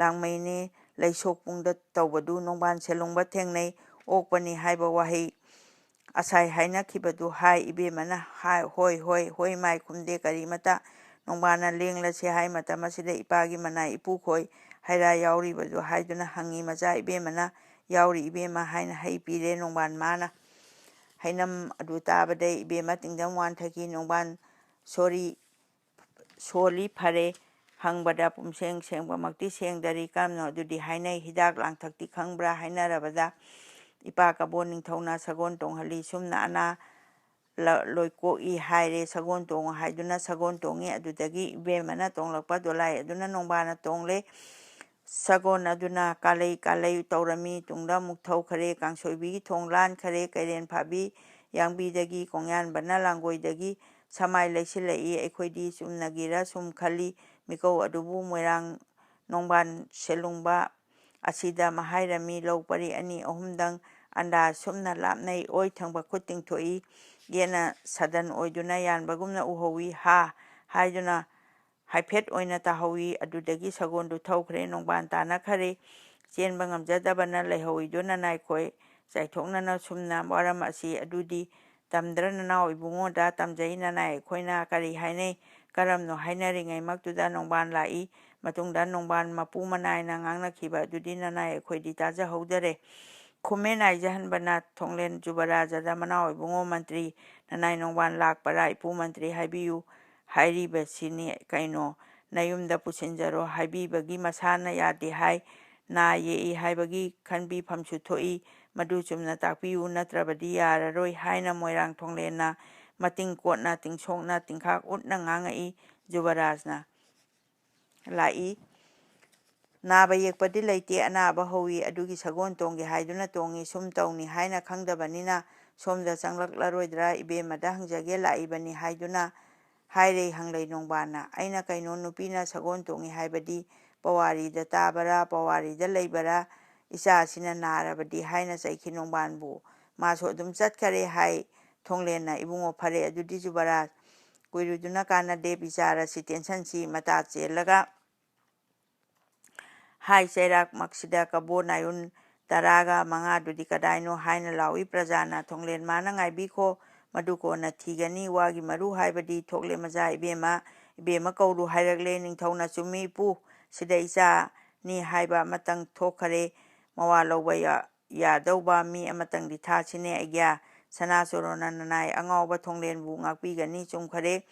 ꯂꯥꯡꯃꯩꯅꯦ ꯂꯩꯁꯣꯛꯄꯨꯡꯗ ꯇꯧꯕꯗꯨ ꯅꯣꯡꯕꯥꯟ ꯁꯦꯂꯨꯡꯕ ꯊꯦꯡꯅꯩ ꯑꯣꯛꯄꯅꯤ ꯍꯥꯏꯕ ꯋꯥꯍꯩ ꯑꯁꯥꯏ ꯍꯥꯏꯅꯈꯤꯕꯗꯨ ꯍꯥꯏ ꯏꯕꯦꯝꯃꯅ ꯍꯣꯏ ꯍꯣꯏ ꯍꯣꯏ ꯃꯥꯏ ꯈꯨꯝꯗꯦ ꯀꯔꯤꯃꯇ ꯅꯣꯡꯕꯥꯟꯅ ꯂꯦꯡꯂꯁꯤ ꯍꯥꯏ ꯃꯇꯝ ꯑꯁꯤꯗ ꯏꯄꯥꯒꯤ ꯃꯅꯥꯏ ꯏꯄꯨꯈꯣꯏ ꯍꯩꯔꯥ ꯌꯥꯎꯔꯤꯕꯗꯨ ꯍꯥꯏꯗꯨꯅ ꯍꯪꯉꯤ ꯃꯆꯥ ꯏꯕꯦꯝꯃꯅ ꯌꯥꯎꯔꯤ ꯏꯕꯦꯝꯃ ꯍꯥꯏꯅ ꯍꯩ ꯄꯤꯔꯦ ꯅꯣꯡꯕꯥꯟ ꯃꯥꯅ ꯍꯩꯅꯝ ꯑꯗꯨ ꯇꯥꯕꯗꯩ ꯏꯕꯦꯝꯃ ꯇꯤꯡꯗꯝ ꯋꯥꯟꯊꯈꯤ ꯅꯣꯡꯕꯥꯟ ꯁꯣꯜꯂꯤ ꯐꯔꯦ ꯍꯪꯕꯗ ꯄꯨꯝꯁꯦꯡ ꯁꯦꯡꯕꯃꯛꯇꯤ ꯁꯦꯡꯗꯔꯤ ꯀꯔꯝꯅꯣ ꯑꯗꯨꯗꯤ ꯍꯥꯏꯅꯩ ꯍꯤꯗꯥꯛ ꯂꯥꯡꯊꯛꯇꯤ ꯈꯪꯕ꯭ꯔꯥ ꯍꯥꯏꯅꯔꯕꯗ ꯏꯄꯥ ꯀꯕꯣ ꯅꯤꯡꯊꯧꯅ ꯁꯒꯣꯜ ꯇꯣꯡꯍꯜꯂꯤ ꯁꯨꯝꯅ ꯑꯅꯥ ꯂꯣꯏꯀꯣꯛꯏ ꯍꯥꯏꯔꯦ ꯁꯒꯣꯜ ꯇꯣꯡꯉꯨ ꯍꯥꯏꯗꯨꯅ ꯁꯒꯣꯜ ꯇꯣꯡꯉꯤ ꯑꯗꯨꯗꯒꯤ ꯏꯕꯦꯝꯃꯅ ꯇꯣꯡꯂꯛꯄ ꯗꯣꯂꯥꯏ ꯑꯗꯨꯅ ꯅꯣꯡꯕꯥꯟꯅ ꯇꯣꯡꯂꯦ ꯁꯒꯣꯜ ꯑꯗꯨꯅ ꯀꯥꯂꯩ ꯀꯥꯂꯩ ꯇꯧꯔꯝꯃꯤ ꯇꯨꯡꯗ ꯑꯃꯨꯛ ꯊꯧꯈꯔꯦ ꯀꯥꯡꯁꯣꯏꯕꯤꯒꯤ ꯊꯣꯡ ꯂꯥꯟꯈꯔꯦ ꯀꯩꯔꯦꯟ ꯐꯥꯕꯤ ꯌꯥꯡꯕꯤꯗꯒꯤ ꯀꯣꯡꯌꯥꯟꯕꯅ ꯂꯥꯡꯒꯣꯏꯗꯒꯤ ꯁꯃꯥꯏ ꯂꯩꯁꯤꯜꯂꯛꯏ ꯑꯩꯈꯣꯏꯗꯤ ꯆꯨꯝꯅꯒꯤꯔ ꯁꯨꯝ ꯈꯜꯂꯤ ꯃꯤꯀꯧ ꯑꯗꯨꯕꯨ ꯃꯣꯏꯔꯥꯡ ꯅꯣꯡꯕꯥꯟ ꯁꯦꯂꯨꯡꯕ ꯑꯁꯤꯗ ꯃꯍꯥꯏꯔꯝꯃꯤ ꯂꯧ ꯄꯔꯤ 2-3ꯗꯪ ꯑꯟꯗꯥ ꯁꯨꯝꯅ ꯂꯥꯞꯅꯩ ꯑꯣꯏ ꯊꯪꯕ ꯈꯨꯠ ꯇꯤꯡꯊꯣꯛꯏ ꯌꯦꯠꯅ ꯁꯗꯟ ꯑꯣꯏꯗꯨꯅ ꯌꯥꯟꯕꯒꯨꯝꯅ ꯎꯍꯧꯏ ꯍꯥ ꯍꯥꯏꯗꯨꯅ ꯍꯥꯏꯐꯦꯠ ꯑꯣꯏꯅ ꯇꯥꯍꯧꯏ ꯑꯗꯨꯗꯒꯤ ꯁꯒꯣꯜꯗꯨ ꯊꯧꯈ꯭ꯔꯦ ꯅꯣꯡꯕꯥꯟ ꯇꯥꯟꯅꯈꯔꯦ ꯆꯦꯟꯕ ꯉꯝꯖꯗꯕꯅ ꯂꯩꯍꯧꯏꯗꯨ ꯅꯅꯥꯏꯈꯣꯏ ꯆꯥꯏꯊꯣꯛꯅꯅ ꯁꯨꯝꯅ ꯋꯥꯔꯝ ꯑꯁꯤ ꯑꯗꯨꯗꯤ ꯇꯝꯗ꯭ꯔ ꯅꯅꯥꯎ ꯏꯕꯨꯡꯉꯣꯗ ꯇꯝꯖꯩ ꯅꯅꯥꯏ ꯑꯩꯈꯣꯏꯅ ꯀꯔꯤ ꯍꯥꯏꯅꯩ ꯀꯔꯝꯅꯣ ꯍꯥꯏꯅꯔꯤꯉꯩꯃꯛꯇꯨꯗ ꯅꯣꯡꯕꯥꯟ ꯂꯥꯛꯏ ꯃꯇꯨꯡꯗ ꯅꯣꯡꯕꯥꯟ ꯃꯄꯨ ꯃꯅꯥꯏꯅ ꯉꯥꯡꯅꯈꯤꯕ ꯑꯗꯨꯗꯤ ꯅꯅꯥꯏ ꯑꯩꯈꯣꯏꯗꯤ ꯇꯥꯖꯍꯧꯗꯔꯦ ꯈꯨꯝꯃꯦ ꯅꯥꯏꯖꯍꯟꯕꯅ ꯊꯣꯡꯂꯦꯟ ꯌꯨꯕꯔꯥꯖꯗ ꯃꯅꯥꯎ ꯏꯕꯨꯡꯉꯣ ꯃꯟꯇ꯭ꯔꯤ ꯅꯅꯥꯏ ꯅꯣꯡꯕꯥꯟ ꯂꯥꯛꯄꯔꯥ ꯏꯄꯨ ꯃꯟꯇ꯭ꯔꯤ ꯍꯥꯏꯕꯤꯌꯨ ꯍꯥꯏꯔꯤꯕꯁꯤꯅꯤ ꯀꯩꯅꯣ ꯅꯌꯨꯝꯗ ꯄꯨꯁꯤꯟꯖꯔꯣ ꯍꯥꯏꯕꯤꯕꯒꯤ ꯃꯁꯥꯅ ꯌꯥꯗꯦ ꯍꯥꯏ ꯅꯥ ꯌꯦꯛꯏ ꯍꯥꯏꯕꯒꯤ ꯈꯟꯕꯤꯐꯝꯁꯨ ꯊꯣꯛꯏ ꯃꯗꯨ ꯆꯨꯝꯅ ꯇꯥꯛꯄꯤꯌꯨ ꯅꯠꯇ꯭ꯔꯕꯗꯤ ꯌꯥꯔꯔꯣꯏ ꯍꯥꯏꯅ ꯃꯣꯏꯔꯥꯡ ꯊꯣꯡꯂꯦꯟꯅ ꯃꯇꯤꯡ ꯀꯣꯠꯅ ꯇꯤꯡꯁꯣꯛꯅ ꯇꯤꯡꯈꯥꯛ ꯎꯠꯅ ꯉꯥꯡꯉꯛꯏ ꯌꯨꯕꯔꯥꯖꯅ ꯂꯥꯛꯏ ꯅꯥꯕ ꯌꯦꯛꯄꯗꯤ ꯂꯩꯇꯦ ꯑꯅꯥꯕ ꯍꯧꯏ ꯑꯗꯨꯒꯤ ꯁꯒꯣꯜ ꯇꯣꯡꯒꯦ ꯍꯥꯏꯗꯨꯅ ꯇꯣꯡꯉꯤ ꯁꯨꯝ ꯇꯧꯅꯤ ꯍꯥꯏꯅ ꯈꯪꯗꯕꯅꯤꯅ ꯁꯣꯝꯗ ꯆꯪꯂꯛꯂꯔꯣꯏꯗ꯭ꯔꯥ ꯏꯕꯦꯝꯃꯗ ꯍꯪꯖꯒꯦ ꯂꯥꯛꯏꯕꯅꯤ ꯍꯥꯏꯗꯨꯅ ꯍꯥꯏꯔꯦ ꯍꯪꯂꯩ ꯅꯣꯡꯕꯥꯟꯅ ꯑꯩꯅ ꯀꯩꯅꯣ ꯅꯨꯄꯤꯅ ꯁꯒꯣꯜ ꯇꯣꯡꯉꯤ ꯍꯥꯏꯕꯗꯤ ꯄꯋꯥꯔꯤꯗ ꯇꯥꯕꯔꯥ ꯄꯋꯥꯔꯤꯗ ꯂꯩꯕꯔꯥ ꯏꯆꯥꯁꯤꯅ ꯅꯥꯔꯕꯗꯤ ꯍꯥꯏꯅ ꯆꯩꯈꯤ ꯅꯣꯡꯕꯥꯟꯕꯨ ꯃꯥꯁꯨ ꯑꯗꯨꯝ ꯆꯠꯈꯔꯦ ꯍꯥꯏ ꯊꯣꯡꯂꯦꯟꯅ ꯏꯕꯨꯡꯉꯣ ꯐꯔꯦ ꯑꯗꯨꯗꯤ ꯌꯨꯕꯔꯥꯖ ꯀꯨꯏꯔꯨꯗꯨꯅ ꯀꯥꯟꯅꯗꯦ ꯕꯤꯆꯥꯔꯁꯤ ꯇꯦꯟꯁꯟꯁꯤ ꯃꯇꯥ ꯆꯦꯜꯂꯒ ꯍꯥꯏ ꯆꯩꯔꯥꯛꯃꯛꯁꯤꯗ ꯀꯕꯣ ꯅꯥꯌꯨꯟ 15 ꯀꯗꯥꯏꯅꯣ ꯍꯥꯏꯅ ꯂꯥꯎꯏ ꯄ꯭ꯔꯖꯥꯅ ꯊꯣꯡꯂꯦꯟ ꯃꯥꯅ ꯉꯥꯏꯕꯤꯈꯣ ꯃꯗꯨ ꯀꯣꯟꯅ ꯊꯤꯒꯅꯤ ꯋꯥꯒꯤ ꯃꯔꯨ ꯍꯥꯏꯕꯗꯤ ꯊꯣꯛꯂꯦ ꯃꯆꯥ ꯏꯕꯦꯝꯃ ꯀꯧꯔꯨ ꯍꯥꯏꯔꯛꯂꯦ ꯅꯤꯡꯊꯧꯅ ꯆꯨꯝꯃꯤ ꯏꯄꯨ ꯁꯤꯗ ꯏꯆꯥꯅꯤ ꯍꯥꯏꯕ ꯑꯃꯇꯪ ꯊꯣꯛꯈꯔꯦ ꯃꯋꯥ ꯂꯧꯕ ꯌꯥꯗꯧꯕ ꯃꯤ ꯑꯃꯇꯪꯗꯤ ꯊꯥꯁꯤꯅꯦ ꯑꯩꯒ꯭ꯌꯥ ꯁꯅꯥꯆꯣꯔꯣꯟꯅ ꯅꯅꯥꯏ ꯑꯉꯥꯎꯕ ꯊꯣꯡꯂꯦꯟꯕꯨ ꯉꯥꯛꯄꯤꯒꯅꯤ ꯆꯨꯝꯈꯔꯦ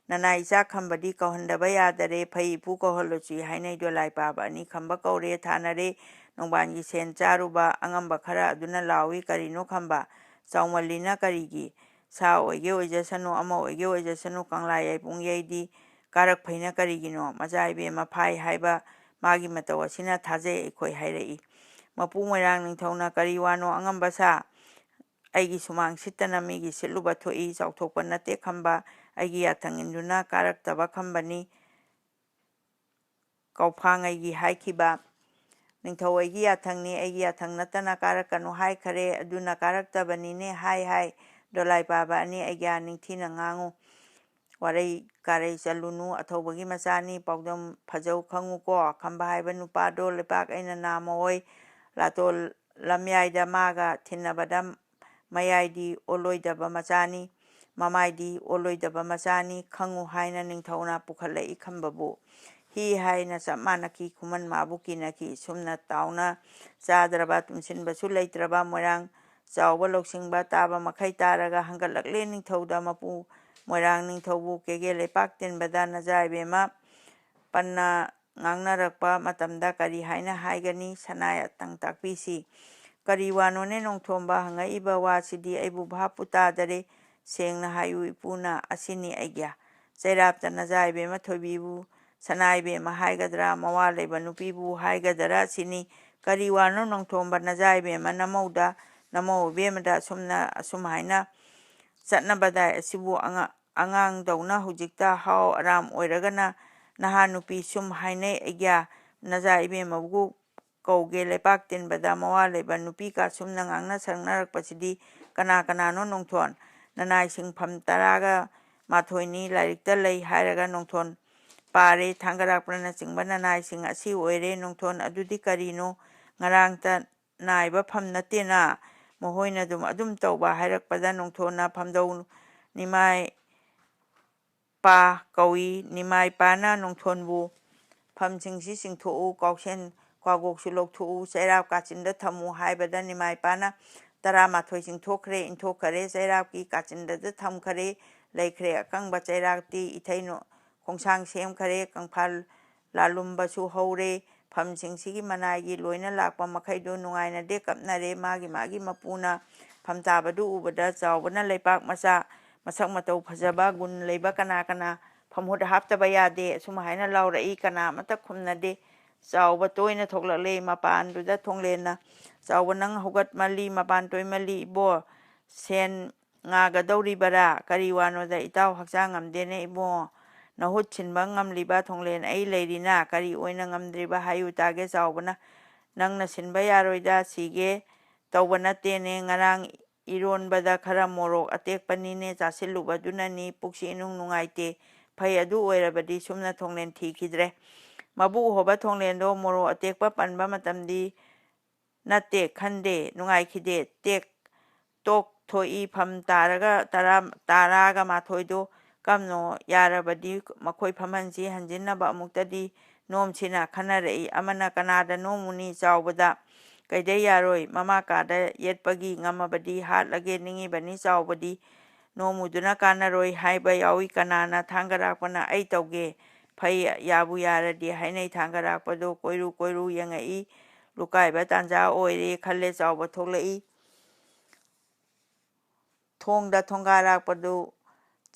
ꯅꯅꯥꯏ ꯏꯆꯥ ꯈꯝꯕꯗꯤ ꯀꯧꯍꯟꯗꯕ ꯌꯥꯗꯔꯦ ꯐꯩ ꯏꯄꯨ ꯀꯧꯍꯜꯂꯨꯆꯤ ꯍꯥꯏꯅꯩ ꯗꯣꯂꯥꯏ ꯄꯥꯕ 2 ꯈꯝꯕ ꯀꯧꯔꯦ ꯊꯥꯅꯔꯦ ꯅꯣꯡꯕꯥꯟꯒꯤ ꯁꯦꯟ ꯆꯥꯔꯨꯕ ꯑꯉꯝꯕ ꯈꯔ ꯑꯗꯨꯅ ꯂꯥꯎꯏ ꯀꯔꯤꯅꯣ ꯈꯝꯕ ꯆꯥꯎꯃꯜꯂꯤꯅ ꯀꯔꯤꯒꯤ ꯁꯥ ꯑꯣꯏꯒꯦ ꯑꯣꯏꯖꯁꯅꯨ ꯑꯃ ꯑꯣꯏꯒꯦ ꯑꯣꯏꯖꯁꯅꯨ ꯀꯪꯂꯥ ꯌꯥꯏꯕꯨꯡ ꯌꯩꯗꯤ ꯀꯥꯔꯛꯐꯩꯅ ꯀꯔꯤꯒꯤꯅꯣ ꯃꯆꯥ ꯏꯕꯦꯝꯃ ꯐꯥꯏ ꯍꯥꯏꯕ ꯃꯥꯒꯤ ꯃꯇꯧ ꯑꯁꯤꯅ ꯊꯥꯖꯩ ꯑꯩꯈꯣই ꯍꯥꯏꯔꯛꯏ ꯃꯄꯨ ꯃꯣꯏꯔꯥꯡ ꯅꯤꯡꯊꯧꯅ ꯀꯔꯤ ꯋꯥꯅꯣ ꯑꯉꯝꯕ ꯁꯥ ꯑꯩꯒꯤ ꯁꯨꯃꯥꯡ ꯁꯤꯠꯇꯅ ꯃꯤꯒꯤ ꯁꯤꯠꯂꯨꯕ ꯊꯣꯛꯏ ꯆꯥꯎꯊꯣꯛꯄ ꯅꯠꯇꯦ ꯈꯝꯕ ꯑꯩꯒꯤ ꯌꯥꯊꯪ ꯏꯟꯗꯨꯅ ꯀꯥꯔꯛꯇꯕ ꯈꯝꯕꯅꯤ ꯀꯧꯐꯥꯉꯩꯒꯤ ꯍꯥꯏꯈꯤꯕ ꯅꯤꯡꯊꯧ ꯑꯩꯒꯤ ꯌꯥꯊꯪꯅꯤ ꯑꯩꯒꯤ ꯌꯥꯊꯪ ꯅꯠꯇꯅ ꯀꯥꯔꯛꯀꯅꯨ ꯍꯥꯏꯈꯔꯦ ꯑꯗꯨꯅ ꯀꯥꯔꯛꯇꯕꯅꯤꯅꯦ ꯍꯥꯏ ꯗꯣꯂꯥꯏ ꯄꯥꯕ 2 ꯑꯩꯒ꯭ꯌꯥ ꯅꯤꯡꯊꯤꯅ ꯉꯥꯡꯉꯨ ꯋꯥꯔꯩ ꯀꯥꯔꯩ ꯆꯠꯂꯨꯅꯨ ꯑꯊꯧꯕꯒꯤ ꯃꯆꯥꯅꯤ ꯄꯥꯎꯗꯝ ꯐꯖꯧ ꯈꯪꯉꯨꯀꯣ ꯈꯝꯕ ꯍꯥꯏꯕ ꯅꯨꯄꯥꯗꯣ ꯂꯩꯄꯥꯛ ꯑꯩꯅ ꯅꯥꯝꯃ ꯂꯥꯇꯣꯟ ꯂꯝꯌꯥꯏꯗ ꯃꯥꯒ ꯊꯤꯟꯅꯕꯗ ꯃꯌꯥꯏꯗꯤ ꯑꯣꯜꯂꯣꯏꯗꯕ ꯃꯆꯥꯅꯤ ꯃꯃꯥꯏꯗꯤ ꯑꯣꯜꯂꯣꯏꯗꯕ ꯃꯆꯥꯅꯤ ꯈꯪꯉꯨ ꯍꯥꯏꯅ ꯅꯤꯡꯊꯧꯅ ꯄꯨꯈꯠꯂꯛꯏ ꯈꯝꯕꯕꯨ ꯍꯤ ꯍꯥꯏꯅ ꯆꯞ ꯃꯥꯟꯅꯈꯤ ꯈꯨꯃꯟ ꯃꯥꯕꯨ ꯀꯤꯅꯈꯤ ꯁꯨꯝꯅ ꯇꯥꯎꯅ ꯆꯥꯗ꯭ꯔꯕ ꯇꯨꯝꯁꯤꯟꯕꯁꯨ ꯂꯩꯇ꯭ꯔꯕ ꯃꯣꯏꯔꯥꯡ ꯆꯥꯎꯕ ꯂꯧꯁꯤꯡꯕ ꯇꯥꯕ ꯃꯈꯩ ꯇꯥꯔꯒ ꯍꯪꯒꯠꯂꯛꯂꯦ ꯅꯤꯡꯊꯧꯗ ꯃꯄꯨ ꯃꯣꯏꯔꯥꯡ ꯅꯤꯡꯊꯧꯕꯨ ꯀꯦꯒꯦ ꯂꯩꯄꯥꯛ ꯇꯤꯟꯕꯗ ꯅꯆꯥ ꯏꯕꯦꯝꯃ ꯄꯟꯅ ꯉꯥꯡꯅꯔꯛꯄ ꯃꯇꯝꯗ ꯀꯔꯤ ꯍꯥꯏꯅ ꯍꯥꯏꯒꯅꯤ ꯁꯅꯥꯇꯪ ꯇꯥꯛꯄꯤꯁꯤ ꯀꯔꯤ ꯋꯥꯅꯣꯅꯦ ꯅꯣꯡꯊꯣꯝꯕ ꯍꯪꯉꯛꯏꯕ ꯋꯥꯁꯤꯗꯤ ꯑꯩꯕꯨ ꯚꯥꯞꯄꯨ ꯇꯥꯗꯔꯦ ꯁꯦꯡꯅ ꯍꯥꯏꯌꯨ ꯏꯄꯨꯅ ꯑꯁꯤꯅꯤ ꯑꯩꯒ꯭ꯌꯥ ꯆꯩꯔꯥꯞꯇ ꯅꯆꯥ ꯏꯕꯦꯝꯃ ꯊꯣꯏꯕꯤꯕꯨ ꯁꯅꯥ ꯏꯕꯦꯝꯃ ꯍꯥꯏꯒꯗ꯭ꯔꯥ ꯃꯋꯥ ꯂꯩꯕ ꯅꯨꯄꯤꯕꯨ ꯍꯥꯏꯒꯗꯔꯥ ꯑꯁꯤꯅꯤ ꯀꯔꯤ ꯋꯥꯅꯣ ꯅꯣꯡꯊꯣꯝꯕ ꯅꯆꯥ ꯏꯕꯦꯝꯃ ꯅꯃꯧ ꯏꯕꯦꯝꯃꯗ ꯑꯁꯨꯝ ꯍꯥꯏꯅ ꯆꯠꯅꯕꯗꯥꯏ ꯑꯁꯤꯕꯨ ꯑꯉꯥꯡꯗꯧꯅ ꯍꯧꯖꯤꯛꯇ ꯍꯥꯎ ꯑꯔꯥꯝ ꯑꯣꯏꯔꯒꯅ ꯅꯍꯥ ꯅꯨꯄꯤ ꯁꯨꯝ ꯍꯥꯏꯅꯩ ꯑꯩꯒ꯭ꯌꯥ ꯅꯆꯥ ꯏꯕꯦꯝꯃꯕꯨ ꯀꯧꯒꯦ ꯂꯩꯄꯥꯛ ꯇꯤꯟꯕꯗ ꯃꯋꯥ ꯂꯩꯕ ꯅꯨꯄꯤꯒ ꯁꯨꯝꯅ ꯉꯥꯡꯅ ꯁꯛꯅꯔꯛꯄꯁꯤꯗꯤ ꯀꯅꯥꯅꯣ ꯅꯣꯡꯊꯣꯟ ꯅꯅꯥꯏ ꯁꯤꯡꯐꯝ 12 ꯂꯥꯏꯔꯤꯛꯇ ꯂꯩ ꯍꯥꯏꯔꯒ ꯅꯣꯡꯊꯣꯟ ꯄꯥꯔꯦ ꯊꯥꯡꯒꯠꯂꯛꯄꯅꯆꯤꯡꯕ ꯅꯅꯥꯏꯁꯤꯡ ꯑꯁꯤ ꯑꯣꯏꯔꯦ ꯅꯣꯡꯊꯣꯟ ꯑꯗꯨꯗꯤ ꯀꯔꯤꯅꯣ ꯉꯔꯥꯡꯇ ꯅꯥꯏꯕ ꯐꯝ ꯅꯠꯇꯦꯅ ꯃꯈꯣꯏꯅ ꯑꯗꯨꯝ ꯇꯧꯕ ꯍꯥꯏꯔꯛꯄꯗ ꯅꯣꯡꯊꯣꯟꯅ ꯐꯝꯗꯧ ꯅꯤꯃꯥꯏ ꯄꯥ ꯀꯧꯏ ꯅꯤꯃꯥꯏ ꯄꯥꯅ ꯅꯣꯡꯊꯣꯟꯕꯨ ꯐꯝꯁꯤꯡꯁꯤ ꯆꯤꯡꯊꯣꯛꯎ ꯀꯥꯎꯁꯦꯟ ꯀ꯭ꯋꯥꯒꯣꯛꯁꯨ ꯂꯧꯊꯣꯛꯎ ꯆꯩꯔꯥꯞ ꯀꯥꯆꯤꯟꯗ ꯊꯝꯃꯨ ꯍꯥꯏꯕꯗ ꯅꯤꯃꯥꯏ ꯄꯥꯅ 12 ꯆꯤꯡꯊꯣꯛꯈ꯭ꯔꯦ ꯏꯟꯊꯣꯛꯈ꯭ꯔꯦ ꯆꯩꯔꯥꯞꯀꯤ ꯀꯥꯆꯤꯟꯗ ꯊꯝꯈ꯭ꯔꯦ ꯂꯩꯈ꯭ꯔꯦ ꯑꯀꯪꯕ ꯆꯩꯔꯥꯛꯇꯤ ꯏꯊꯩ ꯈꯣꯡꯁꯥꯡ ꯁꯦꯝꯈ꯭ꯔꯦ ꯀꯪꯐꯥꯜ ꯂꯥꯂꯨꯝꯕꯁꯨ ꯍꯧꯔꯦ ꯐꯝꯁꯤꯡꯁꯤꯒꯤ ꯃꯅꯥꯏꯒꯤ ꯂꯣꯏꯅ ꯂꯥꯛꯄ ꯃꯈꯩꯗꯨ ꯅꯨꯡꯉꯥꯏꯅꯗꯦ ꯀꯞꯅꯔꯦ ꯃꯥꯒꯤ ꯃꯄꯨꯅ ꯐꯝ ꯇꯥꯕꯗꯨ ꯎꯕꯗ ꯆꯥꯎꯕꯅ ꯂꯩꯄꯥꯛ ꯃꯆꯥ ꯃꯁꯛ ꯃꯇꯧ ꯐꯖꯕ ꯒꯨꯟ ꯂꯩꯕ ꯀꯅꯥ ꯐꯝꯍꯨꯠ ꯍꯥꯞꯇꯕ ꯌꯥꯗꯦ ꯑꯁꯨꯝ ꯍꯥꯏꯅ ꯂꯥꯎꯔꯛꯏ ꯀꯅꯥ ꯑꯃꯠꯇ ꯈꯨꯝꯅꯗꯦ ꯆꯥꯎꯕ ꯇꯣꯏꯅ ꯊꯣꯛꯂꯛꯂꯦ ꯃꯄꯥꯟꯗꯨꯗ ꯊꯣꯡꯂꯦꯟꯅ ꯆꯥꯎꯕ ꯅꯪ ꯍꯧꯒꯠꯃꯜꯂꯤ ꯃꯄꯥꯟ ꯇꯣꯏꯃꯜꯂꯤ ꯏꯕꯣ ꯁꯦꯟ ꯉꯥꯒꯗꯧꯔꯤꯕꯔꯥ ꯀꯔꯤ ꯋꯥꯅꯣꯗ ꯏꯇꯥꯎ ꯍꯛꯆꯥꯡ ꯉꯝꯗꯦꯅꯦ ꯏꯕꯨꯡꯉꯣ ꯅꯍꯨꯠ ꯁꯤꯟꯕ ꯉꯝꯂꯤꯕ ꯊꯣꯡꯂꯦꯟ ꯑꯩ ꯂꯩꯔꯤꯅ ꯀꯔꯤ ꯑꯣꯏꯅ ꯉꯝꯗ꯭ꯔꯤꯕ ꯍꯥꯏꯌꯨ ꯇꯥꯒꯦ ꯆꯥꯎꯕꯅ ꯅꯪꯅ ꯁꯤꯟꯕ ꯌꯥꯔꯣꯏꯗ ꯁꯤꯒꯦ ꯇꯧꯕ ꯅꯠꯇꯦꯅꯦ ꯉꯔꯥꯡ ꯏꯔꯣꯟꯕꯗ ꯈꯔ ꯃꯣꯔꯣꯛ ꯑꯇꯦꯛꯄꯅꯤꯅꯦ ꯆꯥꯁꯤꯜꯂꯨꯕꯗꯨꯅꯅꯤ ꯄꯨꯛꯁꯤ ꯏꯅꯨꯡ ꯅꯨꯡꯉꯥꯏꯇꯦ ꯐꯩ ꯑꯗꯨ ꯑꯣꯏꯔꯕꯗꯤ ꯁꯨꯝꯅ ꯊꯣꯡꯂꯦꯟ ꯊꯤꯈꯤꯗ꯭ꯔꯦ ꯃꯕꯨ ꯍꯣꯕ ꯊꯣꯡꯂꯦꯟꯗꯣ ꯃꯣꯔꯣꯛ ꯑꯇꯦꯛꯄ ꯄꯟꯕ ꯃꯇꯝꯗꯤ ꯅꯠꯇꯦ ꯈꯟꯗꯦ ꯅꯨꯡꯉꯥꯏꯈꯤꯗꯦ ꯇꯣꯛ ꯊꯣꯛꯏ ꯐꯝ ꯇꯔꯥꯒ ꯃꯥꯊꯣꯏꯗꯣ ꯀꯝꯅꯣ ꯌꯥꯔꯕꯗꯤ ꯃꯈꯣꯏ ꯐꯝꯍꯟꯁꯤ ꯍꯟꯖꯤꯟꯅꯕ ꯑꯃꯨꯛꯇꯗꯤ ꯅꯣꯝꯁꯤꯅ ꯈꯟꯅꯔꯛꯏ ꯑꯃꯅ ꯀꯅꯥꯗ ꯅꯣꯝꯃꯨꯅꯤ ꯆꯥꯎꯕꯗ ꯀꯩꯗꯧ ꯌꯥꯔꯣꯏ ꯃꯃꯥ ꯀꯥꯗ ꯌꯦꯠꯄꯒꯤ ꯉꯝꯃꯕꯗꯤ ꯍꯥꯠꯂꯒꯦ ꯅꯤꯡꯉꯤꯕꯅꯤ ꯆꯥꯎꯕꯗꯤ ꯅꯣꯡꯃꯨꯗꯨꯅ ꯀꯥꯟꯅꯔꯣꯏ ꯍꯥꯏꯕ ꯌꯥꯎꯏ ꯀꯅꯥꯅ ꯊꯥꯡꯒꯠꯂꯛꯄꯅ ꯑꯩ ꯇꯧꯒꯦ ꯐꯩ ꯌꯥꯕꯨ ꯌꯥꯔꯗꯤ ꯍꯥꯏꯅꯩ ꯊꯥꯡꯒꯠꯂꯛꯄꯗꯣ ꯀꯣꯏꯔꯨ ꯌꯦꯡꯉꯛꯏ ꯂꯨꯀꯥꯏꯕ ꯇꯥꯟꯖꯥ ꯑꯣꯏꯔꯦ ꯈꯜꯂꯦ ꯆꯥꯎꯕ ꯊꯣꯛꯂꯛꯏ ꯊꯣꯡꯗ ꯊꯣꯡꯒꯥꯔꯛꯄꯗꯨ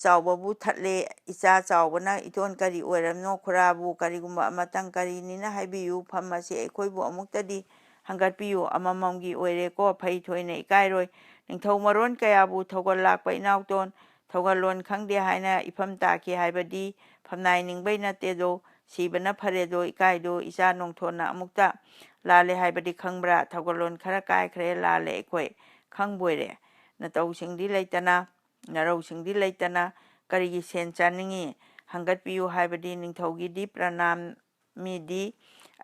ꯆꯥꯎꯕꯕꯨ ꯊꯠꯂꯦ ꯏꯆꯥ ꯆꯥꯎꯕꯅ ꯏꯇꯣꯟ ꯀꯔꯤ ꯑꯣꯏꯔꯝꯅꯣ ꯈꯨꯔꯥꯕꯨ ꯀꯔꯤꯒꯨꯝꯕ ꯑꯃꯇꯪ ꯀꯔꯤꯅꯤꯅ ꯍꯥꯏꯕꯤꯌꯨ ꯐꯝ ꯑꯁꯤ ꯑꯩꯈꯣꯏꯕꯨ ꯑꯃꯨꯛꯇꯗꯤ ꯍꯪꯒꯠꯄꯤꯌꯨ ꯑꯃꯃꯝꯒꯤ ꯑꯣꯏꯔꯦꯀꯣ ꯐꯩ ꯊꯣꯏꯅ ꯏꯀꯥꯏꯔꯣꯏ ꯅꯤꯡꯊꯧ ꯃꯔꯣꯟ ꯀꯌꯥꯕꯨ ꯊꯧꯒꯜ ꯂꯥꯛꯄ ꯏꯅꯥꯎꯇꯣꯟ ꯊꯧꯒꯜꯂꯣꯟ ꯈꯪꯗꯦ ꯍꯥꯏꯅ ꯏꯐꯝ ꯇꯥꯈꯤ ꯍꯥꯏꯕꯗꯤ ꯐꯝꯅꯥꯏ ꯅꯤꯡꯕꯩ ꯅꯠꯇꯦꯗꯣ ꯁꯤꯕꯅ ꯐꯔꯦꯗꯣ ꯏꯀꯥꯏꯗꯣ ꯏꯆꯥ ꯅꯣꯡꯊꯣꯟꯅ ꯑꯃꯨꯛꯇ ꯂꯥꯜꯂꯦ ꯍꯥꯏꯕꯗꯤ ꯈꯪꯕ꯭ꯔꯥ ꯊꯧꯒꯜꯂꯣꯟ ꯈꯔ ꯀꯥꯏꯈ꯭ꯔꯦ ꯂꯥꯜꯂꯦ ꯑꯩꯈꯣꯏ ꯈꯪꯕꯣꯏꯔꯦ ꯅꯇꯧꯁꯤꯡꯗꯤ ꯂꯩꯇꯅ ꯅꯔꯧꯁꯤꯡꯗꯤ ꯂꯩꯇꯅ ꯀꯔꯤꯒꯤ ꯁꯦꯟ ꯆꯥꯅꯤꯡꯉꯤ ꯍꯪꯒꯠꯄꯤꯌꯨ ꯍꯥꯏꯕꯗꯤ ꯅꯤꯡꯊꯧꯒꯤꯗꯤ ꯄ꯭ꯔꯅꯥꯃꯤꯗꯤ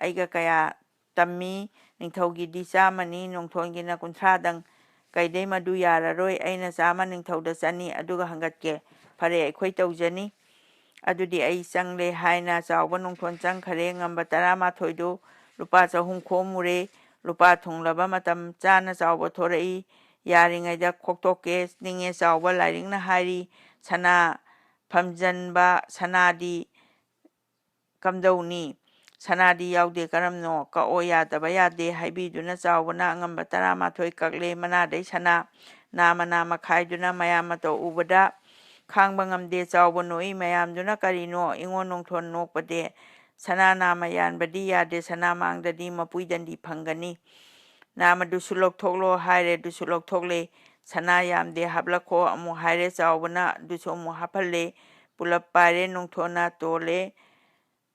ꯑꯩꯒ ꯀꯌꯥ ꯇꯝꯃꯤ ꯅꯤꯡꯊꯧꯒꯤꯗꯤ 100ꯅꯤ ꯅꯣꯡꯊꯣꯟꯒꯤꯅ 30ꯗꯪ ꯀꯩꯗꯩ ꯃꯗꯨ ꯌꯥꯔꯔꯣꯏ ꯑꯩꯅ 100 ꯅꯤꯡꯊꯧꯗ ꯆꯅꯤ ꯑꯗꯨꯒ ꯍꯪꯒꯠꯀꯦ ꯐꯔꯦ ꯑꯩꯈꯣꯏ ꯇꯧꯖꯅꯤ ꯑꯗꯨꯗꯤ ꯑꯩ ꯆꯪꯂꯦ ꯍꯥꯏꯅ ꯆꯥꯎꯕ ꯅꯣꯡꯊꯣꯟ ꯆꯪꯈꯔꯦ ꯉꯝꯕ 12ꯗꯨ ꯂꯨꯄꯥ 200 ꯈꯣꯝꯃꯨꯔꯦ ꯂꯨꯄꯥ ꯊꯨꯡꯂꯕ ꯃꯇꯝ ꯆꯥꯅ ꯆꯥꯎꯕ ꯊꯣꯔꯛꯏ ꯌꯥꯔꯤꯉꯩꯗ ꯈꯣꯛꯇꯣꯛꯀꯦ ꯅꯤꯡꯉꯦ ꯆꯥꯎꯕ ꯂꯥꯏꯔꯤꯛꯅ ꯍꯥꯏꯔꯤ ꯁꯅꯥ ꯐꯝꯖꯟꯕ ꯁꯅꯥꯗꯤ ꯀꯝꯗꯧꯅꯤ ꯁꯅꯥꯗꯤ ꯌꯥꯎꯗꯦ ꯀꯔꯝꯅꯣ ꯀꯛꯑꯣ ꯌꯥꯗꯕ ꯌꯥꯗꯦ ꯍꯥꯏꯕꯤꯗꯨꯅ ꯆꯥꯎꯕꯅ ꯑꯉꯝꯕ 12 ꯀꯛꯂꯦ ꯃꯅꯥꯗꯩ ꯁꯅꯥ ꯅꯥꯃ ꯃꯈꯥꯏꯗꯨꯅ ꯃꯌꯥꯝ ꯃꯇꯧ ꯎꯕꯗ ꯈꯥꯡꯕ ꯉꯝꯗꯦ ꯆꯥꯎꯕ ꯅꯣꯛꯏ ꯃꯌꯥꯝꯗꯨꯅ ꯀꯔꯤꯅꯣ ꯏꯉꯣꯟ ꯅꯣꯡꯊꯣꯟ ꯅꯣꯛꯄꯗꯦ ꯁꯅꯥ ꯅꯥꯃ ꯌꯥꯟꯕꯗꯤ ꯌꯥꯗꯦ ꯁꯅꯥ ꯃꯥꯡꯗꯗꯤ ꯃꯄꯨꯏꯗꯟꯗꯤ ꯐꯪꯒꯅꯤ ꯅꯥꯃꯗꯨꯁꯨ ꯂꯧꯊꯣꯛꯂꯣ ꯍꯥꯏꯔꯦ ꯑꯗꯨꯁꯨ ꯂꯧꯊꯣꯛꯂꯦ ꯁꯅꯥ ꯌꯥꯝꯗꯦ ꯍꯥꯞꯂꯛꯈꯣ ꯑꯃꯨꯛ ꯍꯥꯏꯔꯦ ꯆꯥꯎꯕꯅ ꯑꯗꯨꯁꯨ ꯑꯃꯨꯛ ꯍꯥꯞꯍꯜꯂꯦ ꯄꯨꯂꯞ ꯄꯥꯏꯔꯦ ꯅꯣꯡꯊꯣꯟꯅ ꯇꯣꯜꯂꯦ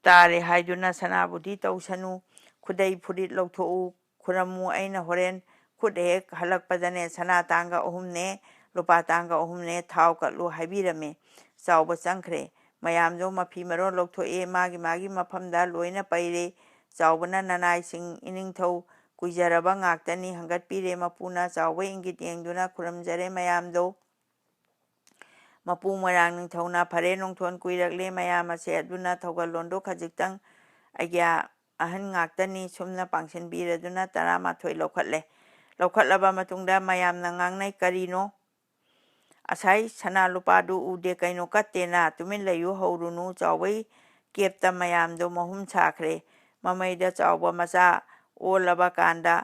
ꯇꯥꯔꯦ ꯍꯥꯏꯗꯨꯅ ꯁꯅꯥꯕꯨꯗꯤ ꯇꯧꯁꯅꯨ ꯈꯨꯗꯩ ꯐꯨꯔꯤꯠ ꯂꯧꯊꯣꯛꯎ ꯈꯨꯔꯝꯃꯨ ꯑꯩꯅ ꯍꯣꯔꯦꯟ ꯈꯨꯠ ꯍꯦꯛ ꯍꯜꯂꯛꯄꯗꯅꯦ ꯁꯅꯥ ꯇꯥꯡꯒ 3ꯅꯦ ꯂꯨꯄꯥ ꯇꯥꯡꯒ 3ꯅꯦ ꯊꯥꯎ ꯀꯠꯂꯨ ꯍꯥꯏꯕꯤꯔꯝꯃꯦ ꯆꯥꯎꯕ ꯆꯪꯈ꯭ꯔꯦ ꯃꯌꯥꯝꯗꯣ ꯃꯐꯤ ꯃꯔꯣꯟ ꯂꯧꯊꯣꯛꯑꯦ ꯃꯥꯒꯤ ꯃꯐꯝꯗ ꯂꯣꯏꯅ ꯄꯩꯔꯦ ꯆꯥꯎꯕꯅ ꯅꯅꯥꯏꯁꯤꯡ ꯏꯅꯤꯡꯊꯧ ꯀꯨꯏꯖꯔꯕ ꯉꯥꯛꯇꯅꯤ ꯍꯪꯒꯠꯄꯤꯔꯦ ꯃꯄꯨꯅ ꯆꯥꯎꯕ ꯏꯪꯒꯤꯠ ꯌꯦꯡꯗꯨꯅ ꯈꯨꯔꯨꯝꯖꯔꯦ ꯃꯌꯥꯝꯗꯣ ꯃꯄꯨ ꯃꯣꯏꯔꯥꯡ ꯅꯤꯡꯊꯧꯅ ꯐꯔꯦ ꯅꯣꯡꯊꯣꯟ ꯀꯨꯏꯔꯛꯂꯦ ꯃꯌꯥꯝ ꯑꯁꯦ ꯑꯗꯨꯅ ꯊꯧꯒꯜꯂꯣꯟꯗꯣ ꯈꯖꯤꯛꯇꯪ ꯑꯩꯒ꯭ꯌꯥ ꯑꯍꯟ ꯉꯥꯛꯇꯅꯤ ꯁꯨꯝꯅ ꯄꯥꯡꯁꯤꯟꯕꯤꯔꯗꯨꯅ 12 ꯂꯧꯈꯠꯂꯕ ꯃꯇꯨꯡꯗ ꯃꯌꯥꯝꯅ ꯉꯥꯡꯅꯩ ꯀꯔꯤꯅꯣ ꯑꯁꯥꯏ ꯁꯅꯥ ꯂꯨꯄꯥꯗꯨ ꯎꯗꯦ ꯀꯩꯅꯣ ꯀꯠꯇꯦꯅ ꯇꯨꯃꯤꯟ ꯂꯩꯌꯨ ꯍꯧꯔꯨꯅꯨ ꯆꯥꯎꯕꯩ ꯀꯦꯞꯇ ꯃꯌꯥꯝꯗꯣ ꯃꯍꯨꯝ ꯁꯥꯈ꯭ꯔꯦ ꯃꯃꯩꯗ ꯆꯥꯎꯕ ꯃꯆꯥ ꯑꯣꯜꯂꯕ ꯀꯥꯟꯗ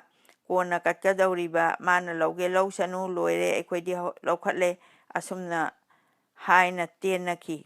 ꯀꯣꯟꯅ ꯀꯠꯀꯗꯧꯔꯤꯕ ꯃꯥꯅ ꯂꯧꯒꯦ ꯂꯧꯁꯅꯨ ꯂꯣꯏꯔꯦ ꯑꯩꯈꯣꯏꯗꯤ ꯂꯧꯈꯠꯂꯦ ꯑꯁꯨꯝꯅ ꯍꯥꯏꯅ ꯇꯦꯟꯅꯈꯤ